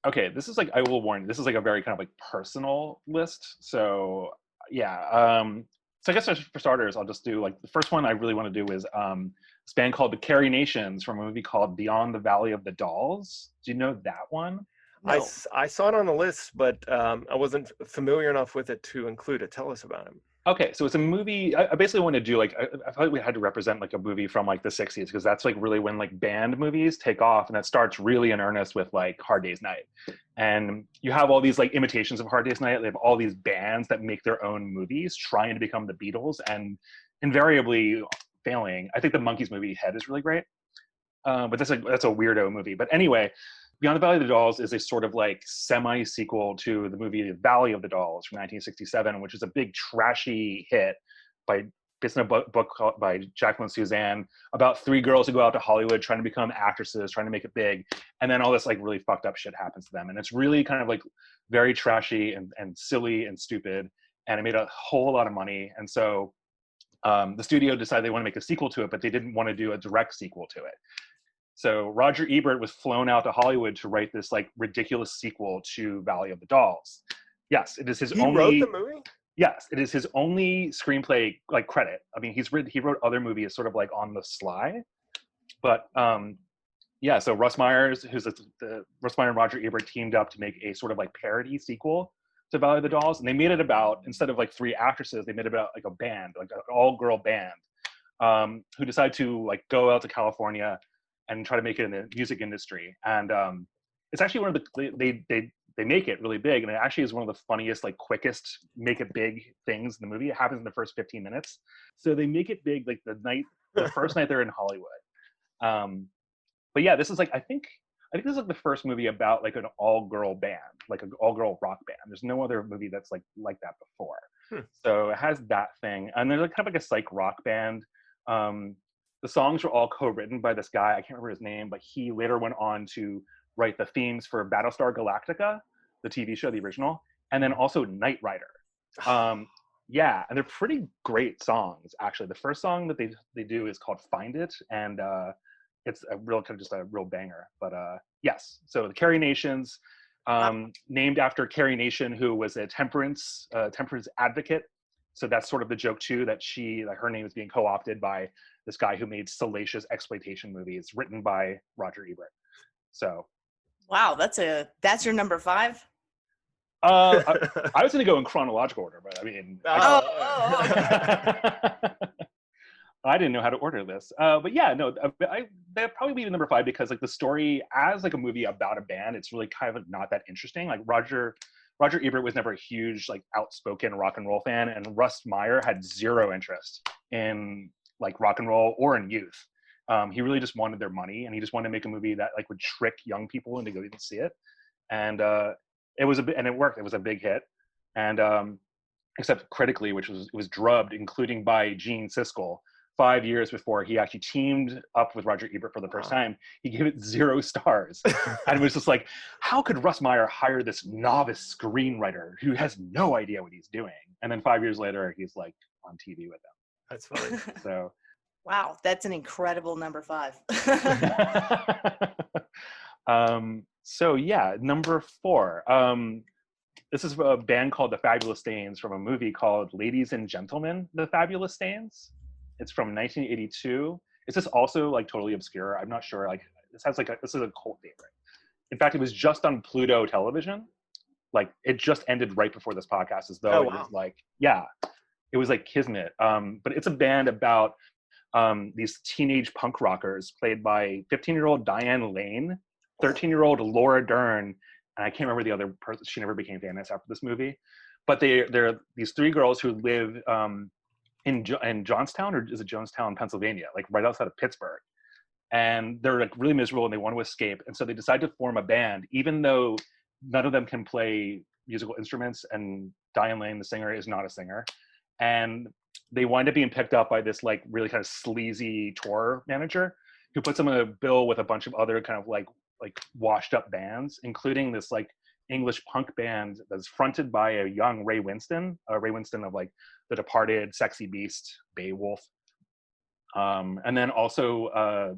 Speaker 4: Okay, this is like, I will warn you, this is like a very kind of like personal list. So yeah, so I guess for starters, I'll just do like the first one I really want to do is this band called the Carrie Nations from a movie called Beyond the Valley of the Dolls. Do you know that one?
Speaker 2: No. I saw it on the list, but I wasn't familiar enough with it to include it. Tell us about it.
Speaker 4: Okay, so it's a movie. I basically want to do like, I thought we had to represent like a movie from like the 60s, because that's like really when like band movies take off, and that starts really in earnest with like Hard Day's Night. And you have all these like imitations of Hard Day's Night. They have all these bands that make their own movies trying to become the Beatles and invariably failing. I think the Monkees movie Head is really great, but that's a weirdo movie. But anyway, Beyond the Valley of the Dolls is a sort of like semi-sequel to the movie Valley of the Dolls from 1967, which is a big trashy hit based on a book by Jacqueline Suzanne about 3 girls who go out to Hollywood trying to become actresses, trying to make it big. And then all this like really fucked up shit happens to them. And it's really kind of like very trashy and silly and stupid. And it made a whole lot of money. And so the studio decided they want to make a sequel to it, but they didn't want to do a direct sequel to it. So Roger Ebert was flown out to Hollywood to write this like ridiculous sequel to Valley of the Dolls. Yes, it is his only.
Speaker 2: He wrote the movie?
Speaker 4: Yes, it is his only screenplay like credit. I mean, he wrote other movies sort of like on the sly, but yeah. So Russ Myers, Russ Meyer and Roger Ebert teamed up to make a sort of like parody sequel to Valley of the Dolls, and they made it about, instead of like 3 actresses, they made it about like a band, like an all-girl band, who decided to like go out to California and try to make it in the music industry. And it's actually one of the, they make it really big, and it actually is one of the funniest, like quickest make it big things in the movie. It happens in the first 15 minutes. So they make it big like the first night they're in Hollywood. But yeah, this is like, I think this is like the first movie about like an all-girl band, like an all-girl rock band. There's no other movie that's like that before. So it has that thing. And they're like kind of like a psych rock band. The songs were all co-written by this guy, I can't remember his name, but he later went on to write the themes for Battlestar Galactica, the TV show, the original, and then also Knight Rider. Yeah, and they're pretty great songs, actually. The first song that they do is called Find It, and it's a real kind of just a real banger. But yes, so the Carrie Nations, named after Carrie Nation, who was a temperance advocate. So that's sort of the joke too, that her name is being co-opted by this guy who made salacious exploitation movies written by Roger Ebert. So,
Speaker 3: wow, that's your number 5.
Speaker 4: I was going to go in chronological order, but I mean, I didn't know how to order this. But yeah, no, that'd probably be number 5, because like the story as like a movie about a band, it's really kind of not that interesting. Like Roger Ebert was never a huge like outspoken rock and roll fan, and Russ Meyer had zero interest in like rock and roll or in youth. He really just wanted their money, and he just wanted to make a movie that like would trick young people into going to see it. And it worked. It was a big hit, and except critically, which was drubbed, including by Gene Siskel. 5 years before he actually teamed up with Roger Ebert for the first time, he gave it 0 stars. And it was just like, how could Russ Meyer hire this novice screenwriter who has no idea what he's doing? And then 5 years later, he's like on TV with them.
Speaker 2: That's funny.
Speaker 4: So,
Speaker 3: wow, that's an incredible number 5.
Speaker 4: So yeah, number 4. This is a band called The Fabulous Stains from a movie called Ladies and Gentlemen, The Fabulous Stains. It's from 1982. Is this also like totally obscure? I'm not sure. Like this is a cult favorite. In fact, it was just on Pluto television. Like it just ended right before this podcast, as though it was like, yeah, it was like kismet. But it's a band about these teenage punk rockers played by 15-year-old Diane Lane, 13-year-old Laura Dern, and I can't remember the other person. She never became famous after this movie. But they're these 3 girls who live in Johnstown, or is it Jonestown, Pennsylvania, like right outside of Pittsburgh. And they're like really miserable and they want to escape. And so they decide to form a band, even though none of them can play musical instruments, and Diane Lane, the singer, is not a singer. And they wind up being picked up by this like really kind of sleazy tour manager who puts them on a bill with a bunch of other kind of like washed up bands, including this like English punk band that's fronted by a young Ray Winston of like The Departed, Sexy Beast, Beowulf. And then also,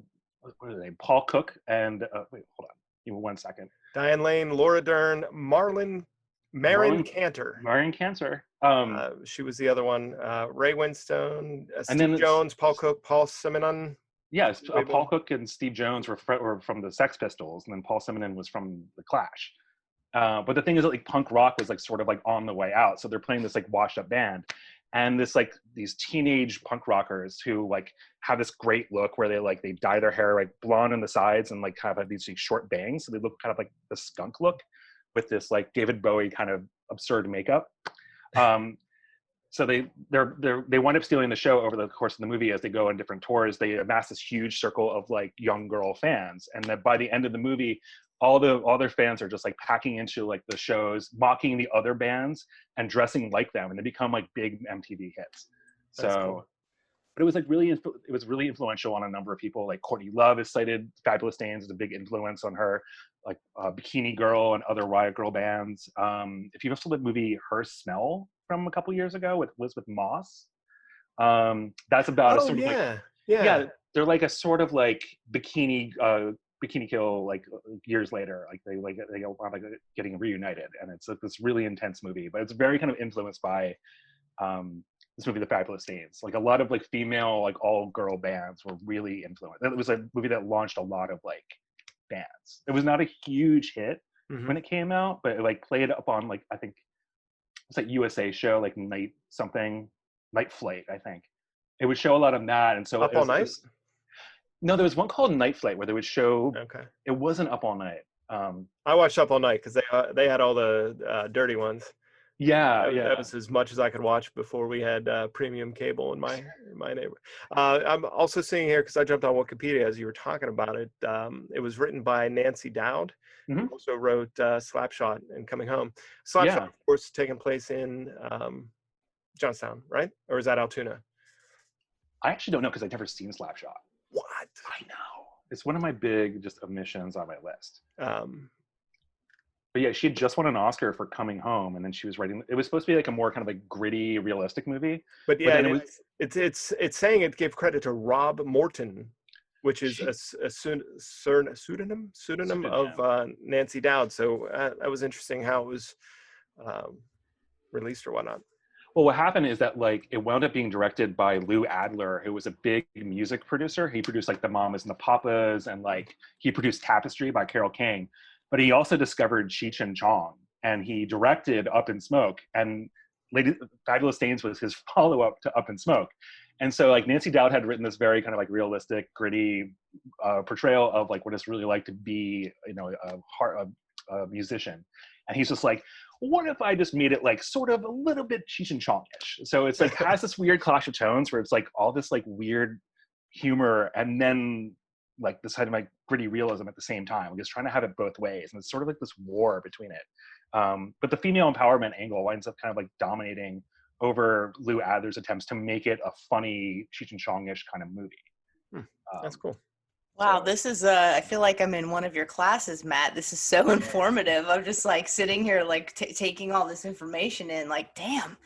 Speaker 4: what are they? Paul Cook and, wait, hold on, give me 1 second.
Speaker 2: Diane Lane, Laura Dern, Marin Cantor.
Speaker 4: Marin Cantor.
Speaker 2: She was the other one. Ray Winston, Steve Jones, Paul Cook, Paul Simonon.
Speaker 4: Yes, Paul Cook and Steve Jones were from the Sex Pistols, and then Paul Simonon was from the Clash. But the thing is that like punk rock was like sort of like on the way out, so they're playing this like washed up band, and this like these teenage punk rockers who like have this great look where they dye their hair like blonde on the sides and like kind of have these like, short bangs, so they look kind of like the skunk look with this like David Bowie kind of absurd makeup. So they wind up stealing the show over the course of the movie as they go on different tours. They amass this huge circle of like young girl fans, and that by the end of the movie, all their fans are just like packing into like the shows, mocking the other bands and dressing like them, and they become like big MTV hits.
Speaker 2: That's
Speaker 4: so
Speaker 2: cool.
Speaker 4: But it was really influential on a number of people. Like Courtney Love is cited, Fabulous Danes is a big influence on her, like Bikini Girl and other Riot Girl bands. If you've seen the movie Her Smell from a couple years ago with Elizabeth Moss, that's about a sort of like, they're like a sort of like Bikini Kill like years later, like they go on like getting reunited, and it's like this really intense movie, but it's very kind of influenced by this movie, The Fabulous Danes. Like a lot of like female, like all girl bands were really influenced. It was a movie that launched a lot of like bands. It was not a huge hit when it came out, but it like played up on like, I think it's like USA show, like Night Flight, I think. It would show a lot of that. And so
Speaker 2: Up All Night?
Speaker 4: No, there was one called Night Flight where they would show, it wasn't Up All Night.
Speaker 2: I watched Up All Night because they had all the dirty ones. That was as much as I could watch before we had premium cable in my neighborhood. I'm also seeing here, because I jumped on Wikipedia as you were talking about it. It was written by Nancy Dowd, who also wrote Slapshot and Coming Home. Slapshot, of course, taking place in Johnstown, right? Or is that Altoona?
Speaker 4: I actually don't know because I've never seen Slapshot.
Speaker 2: What?
Speaker 4: I know. It's one of my big just omissions on my list. But yeah, she had just won an Oscar for Coming Home, and then she was writing. It was supposed to be like a more kind of like gritty, realistic movie.
Speaker 2: But yeah, it's saying it gave credit to Rob Morton, which is a pseudonym of Nancy Dowd. So that was interesting how it was released or whatnot.
Speaker 4: Well, what happened is that like it wound up being directed by Lou Adler, who was a big music producer. He produced like The Mamas and the Papas, and like he produced Tapestry by Carole King. But he also discovered Cheech and Chong, and he directed Up in Smoke, and Fabulous Danes was his follow-up to Up in Smoke. And so like Nancy Dowd had written this very kind of like realistic, gritty portrayal of like what it's really like to be, you know, a musician. And he's just like, what if I just made it like sort of a little bit Cheech and Chong-ish? So it's like has this weird clash of tones where it's like all this like weird humor and then like this kind of like gritty realism at the same time. Like it's trying to have it both ways, and it's sort of like this war between it. But the female empowerment angle winds up kind of like dominating over Lou Adler's attempts to make it a funny Cheech and Chong-ish kind of movie.
Speaker 2: That's cool.
Speaker 3: Wow, this is I feel like I'm in one of your classes, Matt. This is so informative. I'm just like sitting here like taking all this information in, like, damn.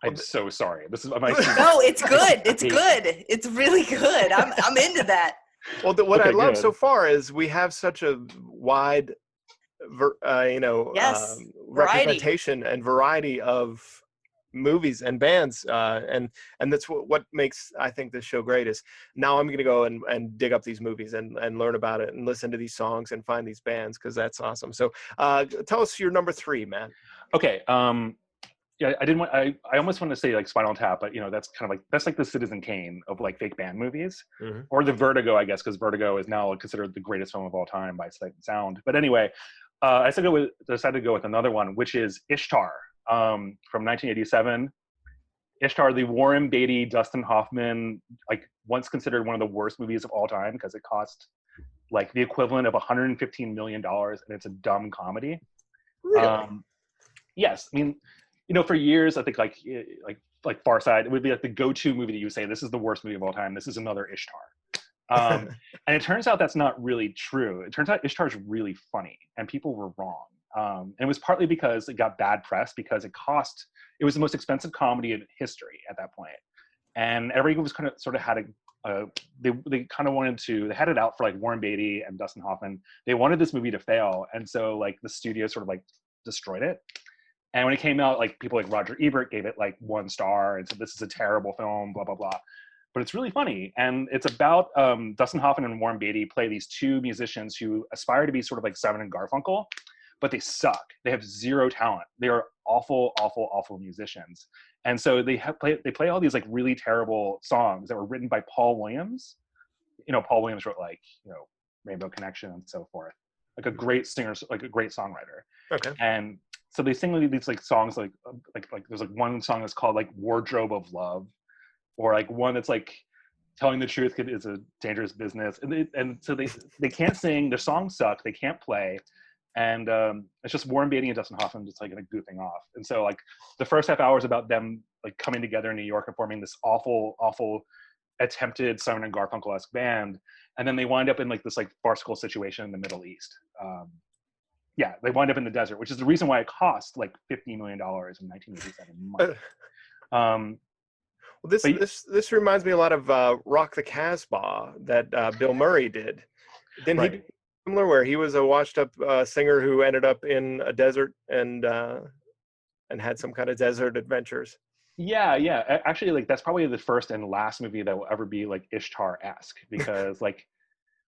Speaker 4: I'm so sorry. This is my
Speaker 3: No, it's good. It's good. It's really good. I'm into that.
Speaker 2: Well, what I love so far is we have such a wide, representation and variety of movies and bands, and that's what makes, I think, this show great. Is now I'm going to go and dig up these movies and learn about it and listen to these songs and find these bands, because that's awesome. So tell us your number 3, Matt.
Speaker 4: Okay. Yeah, I almost want to say like Spinal Tap, but you know, that's kind of like, that's like the Citizen Kane of like fake band movies, or the Vertigo, I guess, because Vertigo is now considered the greatest film of all time by sight and sound. But anyway, I decided to go with another one, which is Ishtar, from 1987. Ishtar, the Warren Beatty, Dustin Hoffman, like once considered one of the worst movies of all time because it cost like the equivalent of $115 million, and it's a dumb comedy.
Speaker 2: Really?
Speaker 4: Yes, I mean, you know, for years, I think like like Far Side. It would be like the go-to movie that you would say, this is the worst movie of all time. This is another Ishtar. And it turns out that's not really true. It turns out Ishtar is really funny, and people were wrong. And it was partly because it got bad press because it was the most expensive comedy in history at that point. And everyone was kind of sort of had they kind of wanted to, they had it out for like Warren Beatty and Dustin Hoffman. They wanted this movie to fail. And so like the studio sort of like destroyed it. And when it came out, like people like Roger Ebert gave it like 1 star and said, this is a terrible film, blah, blah, blah. But it's really funny. And it's about Dustin Hoffman and Warren Beatty play these 2 musicians who aspire to be sort of like Simon and Garfunkel, but they suck. They have 0 talent. They are awful, awful, awful musicians. And so they play all these like really terrible songs that were written by Paul Williams. You know, Paul Williams wrote like, you know, Rainbow Connection and so forth. Like a great singer, like a great songwriter. Okay. And so they sing these like songs like there's like one song that's called like Wardrobe of Love, or like one that's like telling the truth is a dangerous business. And so they can't sing, their songs suck, they can't play. And it's just Warren Beatty and Dustin Hoffman just like goofing off. And so like the first half hour is about them like coming together in New York and forming this awful, awful attempted Simon and Garfunkel-esque band. And then they wind up in like this like farcical situation in the Middle East. Yeah, they wind up in the desert, which is the reason why it cost like $50 million in 1987 money.
Speaker 2: Well, this reminds me a lot of Rock the Casbah that Bill Murray did. Didn't he do similar, where he was a washed-up singer who ended up in a desert and had some kind of desert adventures?
Speaker 4: Yeah. Actually, like that's probably the first and last movie that will ever be like Ishtar-esque, because like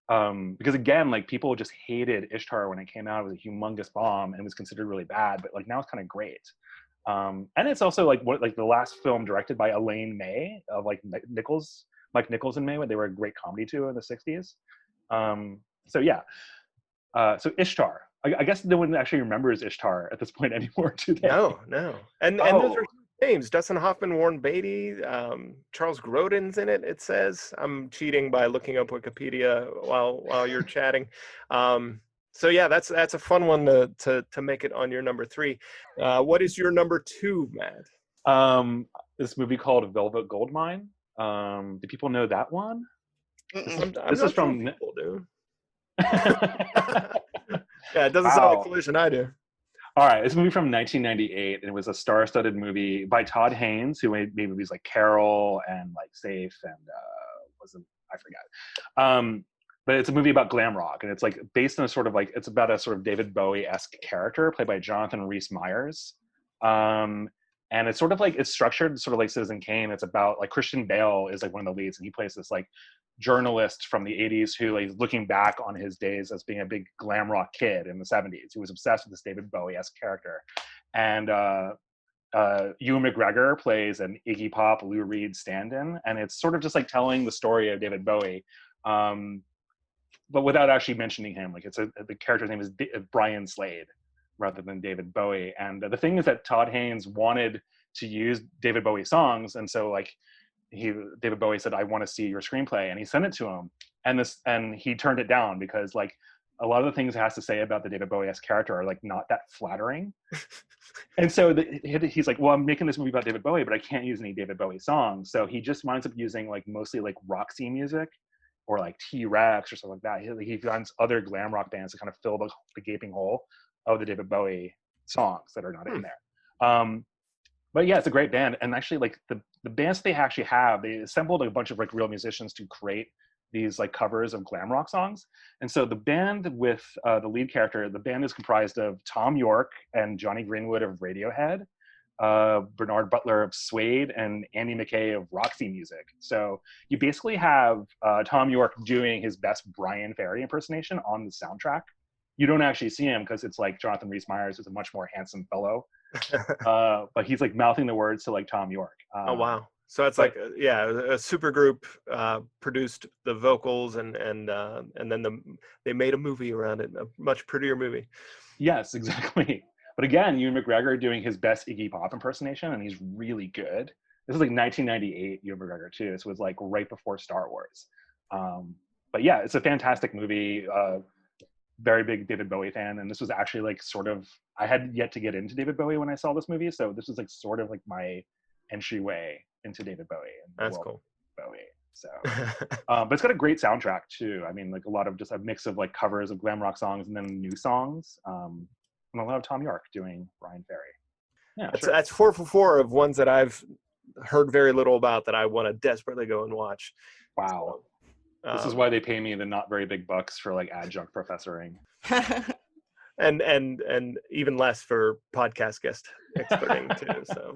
Speaker 4: because again, like people just hated Ishtar when it came out. It was a humongous bomb and was considered really bad, but like now it's kind of great. And it's also like the last film directed by Elaine May of like Mike Nichols and May, when they were a great comedy too in the 60s. So yeah. So Ishtar. I guess no one actually remembers Ishtar at this point anymore, do they?
Speaker 2: No. And those are names: Dustin Hoffman, Warren Beatty, Charles Grodin's in it. It says. I'm cheating by looking up Wikipedia while you're chatting. So yeah, that's a fun one to make it on your number 3. What is your number 2, Matt?
Speaker 4: This movie called Velvet Goldmine. Do people know that one?
Speaker 2: This is from people do. Yeah, it doesn't sound like Felicia and I do.
Speaker 4: All right, it's a movie from 1998, and it was a star-studded movie by Todd Haynes, who made movies like Carol and like Safe and I forgot. But it's a movie about glam rock, and it's like based on a sort of like, it's about a sort of David Bowie-esque character played by Jonathan Rhys-Meyers. And it's sort of like, it's structured sort of like Citizen Kane. It's about like Christian Bale is like one of the leads, and he plays this like journalist from the 80s who like looking back on his days as being a big glam rock kid in the 70s. He was obsessed with this David Bowie-esque character. And Ewan McGregor plays an Iggy Pop, Lou Reed stand-in, and it's sort of just like telling the story of David Bowie, but without actually mentioning him. Like the character's name is Brian Slade rather than David Bowie. And the thing is that Todd Haynes wanted to use David Bowie songs, and so like David Bowie said, I want to see your screenplay, and he sent it to him, and he turned it down because like a lot of the things it has to say about the David Bowie-esque character are like not that flattering. And so he's like, well, I'm making this movie about David Bowie, but I can't use any David Bowie songs. So he just winds up using like mostly like Roxy music or like T-Rex or something like that. He finds other glam rock bands to kind of fill the gaping hole of the David Bowie songs that are not in there. But yeah, it's a great band. And actually like the bands they actually have, they assembled a bunch of like real musicians to create these like covers of glam rock songs. And so the band with the lead character, the band is comprised of Tom York and Johnny Greenwood of Radiohead, Bernard Butler of Suede, and Andy McKay of Roxy Music. So you basically have Tom York doing his best Brian Ferry impersonation on the soundtrack. You don't actually see him because it's like Jonathan Rhys-Meyers is a much more handsome fellow. But he's like mouthing the words to like Tom York.
Speaker 2: Oh, wow. So it's like, a super group produced the vocals and then they made a movie around it, a much prettier movie.
Speaker 4: Yes, exactly. But again, Ewan McGregor doing his best Iggy Pop impersonation, and he's really good. This is like 1998 Ewan McGregor too. This was like right before Star Wars. But yeah, it's a fantastic movie. Very big David Bowie fan, and this was actually like sort of, I had yet to get into David Bowie when I saw this movie, so this was like sort of like my entryway into David Bowie. And
Speaker 2: that's cool.
Speaker 4: Bowie. So, but it's got a great soundtrack too. I mean, like a lot of just a mix of like covers of glam rock songs and then new songs. And a lot of Tom York doing Brian Ferry. Yeah,
Speaker 2: that's 4 for 4 of ones that I've heard very little about that I want to desperately go and watch.
Speaker 4: Wow. So, this is why they pay me the not very big bucks for like adjunct professoring.
Speaker 2: and even less for podcast guest experting too. So.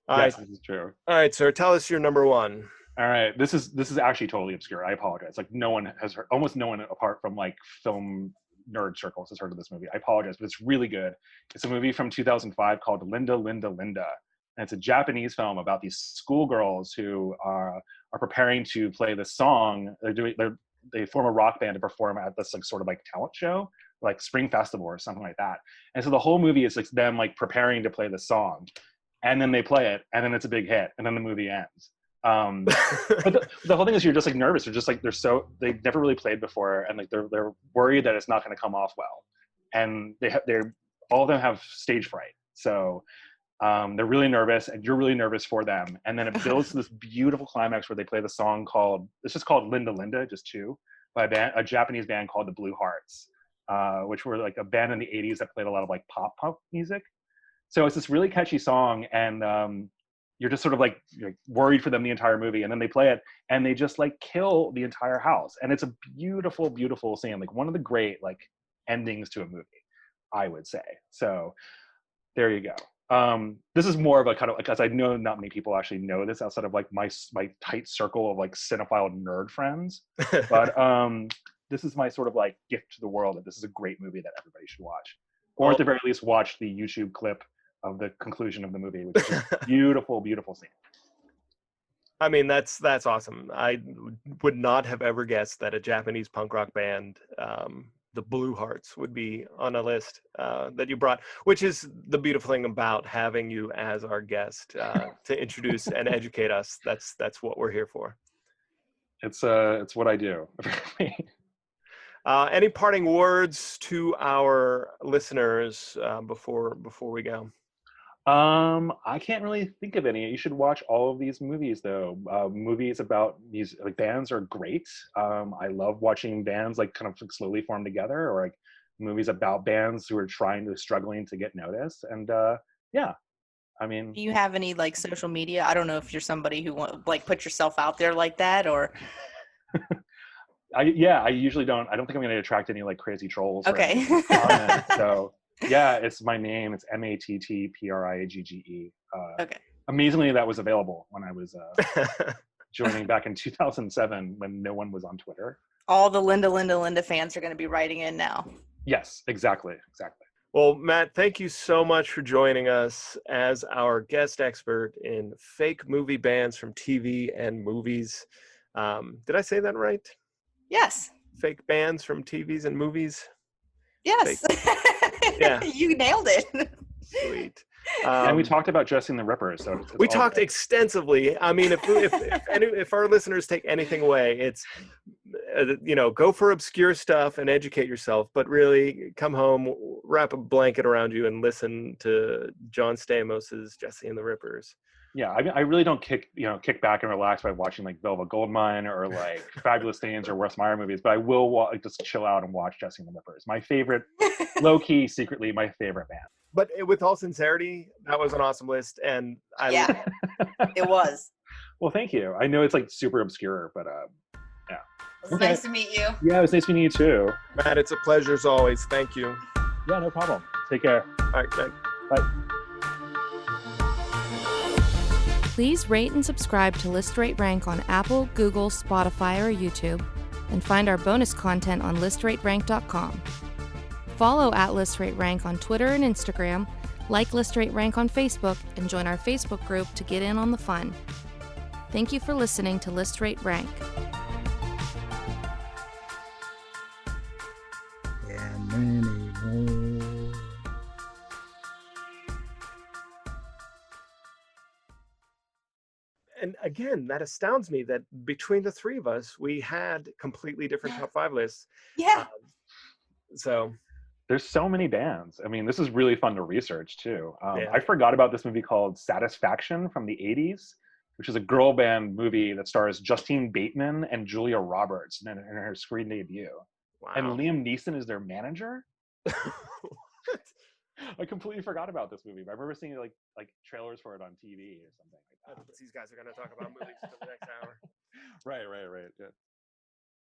Speaker 4: Yes, this is true.
Speaker 2: All right, sir. Tell us your number one.
Speaker 4: All right, this is actually totally obscure. I apologize. Like no one has heard, almost no one apart from like film nerd circles has heard of this movie. I apologize, but it's really good. It's a movie from 2005 called Linda, Linda, Linda, and it's a Japanese film about these schoolgirls who are preparing to play the song. They form a rock band to perform at this like sort of like talent show, like Spring Festival or something like that. And so the whole movie is like them like preparing to play the song. And then they play it, and then it's a big hit, and then the movie ends. But the whole thing is you're just like nervous. They're just like they've never really played before, and like they're worried that it's not going to come off well, and they're all of them have stage fright. So they're really nervous, and you're really nervous for them. And then it builds to this beautiful climax where they play the song called Linda Linda, just two, by a Japanese band called the Blue Hearts, which were like a band in the 80s that played a lot of like pop punk music. So it's this really catchy song, and you're just sort of like worried for them the entire movie. And then they play it, and they just like kill the entire house. And it's a beautiful, beautiful scene, like one of the great like endings to a movie, I would say. So there you go. This is more of a kind of, because I know not many people actually know this outside of like my tight circle of like cinephile nerd friends. But this is my sort of like gift to the world that this is a great movie that everybody should watch. Or at the very least, watch the YouTube clip of the conclusion of the movie, which is a beautiful, beautiful scene.
Speaker 2: I mean, that's awesome. I would not have ever guessed that a Japanese punk rock band, the Blue Hearts, would be on a list that you brought, which is the beautiful thing about having you as our guest to introduce and educate us. That's what we're here for.
Speaker 4: It's what I do.
Speaker 2: Any parting words to our listeners before we go?
Speaker 4: I can't really think of any. You should watch all of these movies, though. Movies about these like bands are great. I love watching bands like kind of like, slowly form together, or like movies about bands who are struggling to get noticed. And yeah, I mean,
Speaker 3: do you have any like social media? I don't know if you're somebody who like put yourself out there like that, or.
Speaker 4: I usually don't. I don't think I'm going to attract any like crazy trolls.
Speaker 3: Okay.
Speaker 4: So yeah, it's my name. It's MattPrigge.
Speaker 3: Okay.
Speaker 4: Amazingly, that was available when I was joining back in 2007 when no one was on Twitter.
Speaker 3: All the Linda, Linda, Linda fans are going to be writing in now.
Speaker 4: Yes, exactly.
Speaker 2: Well, Matt, thank you so much for joining us as our guest expert in fake movie bands from TV and movies. Did I say that right?
Speaker 3: Yes.
Speaker 2: Fake bands from TVs and movies?
Speaker 3: Yes.
Speaker 2: Yeah.
Speaker 3: You nailed it.
Speaker 2: Sweet.
Speaker 4: And we talked about Dressing the Rippers. So
Speaker 2: we talked extensively. I mean, if our listeners take anything away, it's, go for obscure stuff and educate yourself, but really come home, wrap a blanket around you and listen to John Stamos's Jessie and the Rippers.
Speaker 4: Yeah, I mean, I really don't kick back and relax by watching like Velvet Goldmine or like Fabulous Things or Wes Meyer movies, but I will just chill out and watch Jessie and the Rippers. My favorite, low key, secretly my favorite band.
Speaker 2: But with all sincerity, that was an awesome list, and
Speaker 3: it was.
Speaker 4: Well, thank you. I know it's like super obscure, but yeah.
Speaker 3: It was nice to meet you.
Speaker 4: Yeah, it was nice meeting you too.
Speaker 2: Matt, it's a pleasure as always. Thank you.
Speaker 4: Yeah, no problem. Take care.
Speaker 2: All right, good night.
Speaker 4: Bye.
Speaker 1: Please rate and subscribe to List Rate Rank on Apple, Google, Spotify, or YouTube, and find our bonus content on listraterank.com. Follow @ListRateRank on Twitter and Instagram, like List Rate Rank on Facebook, and join our Facebook group to get in on the fun. Thank you for listening to List Rate Rank.
Speaker 6: And many more.
Speaker 2: And again, that astounds me that between the three of us, we had completely different top 5 lists.
Speaker 3: Yeah.
Speaker 2: So
Speaker 4: There's so many bands. I mean, this is really fun to research too.
Speaker 2: Yeah.
Speaker 4: I forgot about this movie called Satisfaction from the 80s, which is a girl band movie that stars Justine Bateman and Julia Roberts in her screen debut.
Speaker 2: Wow.
Speaker 4: And Liam Neeson is their manager. I completely forgot about this movie, but I remember seeing like trailers for it on TV or something like that.
Speaker 2: These guys are going to talk about movies for the next hour.
Speaker 4: Right. Yeah.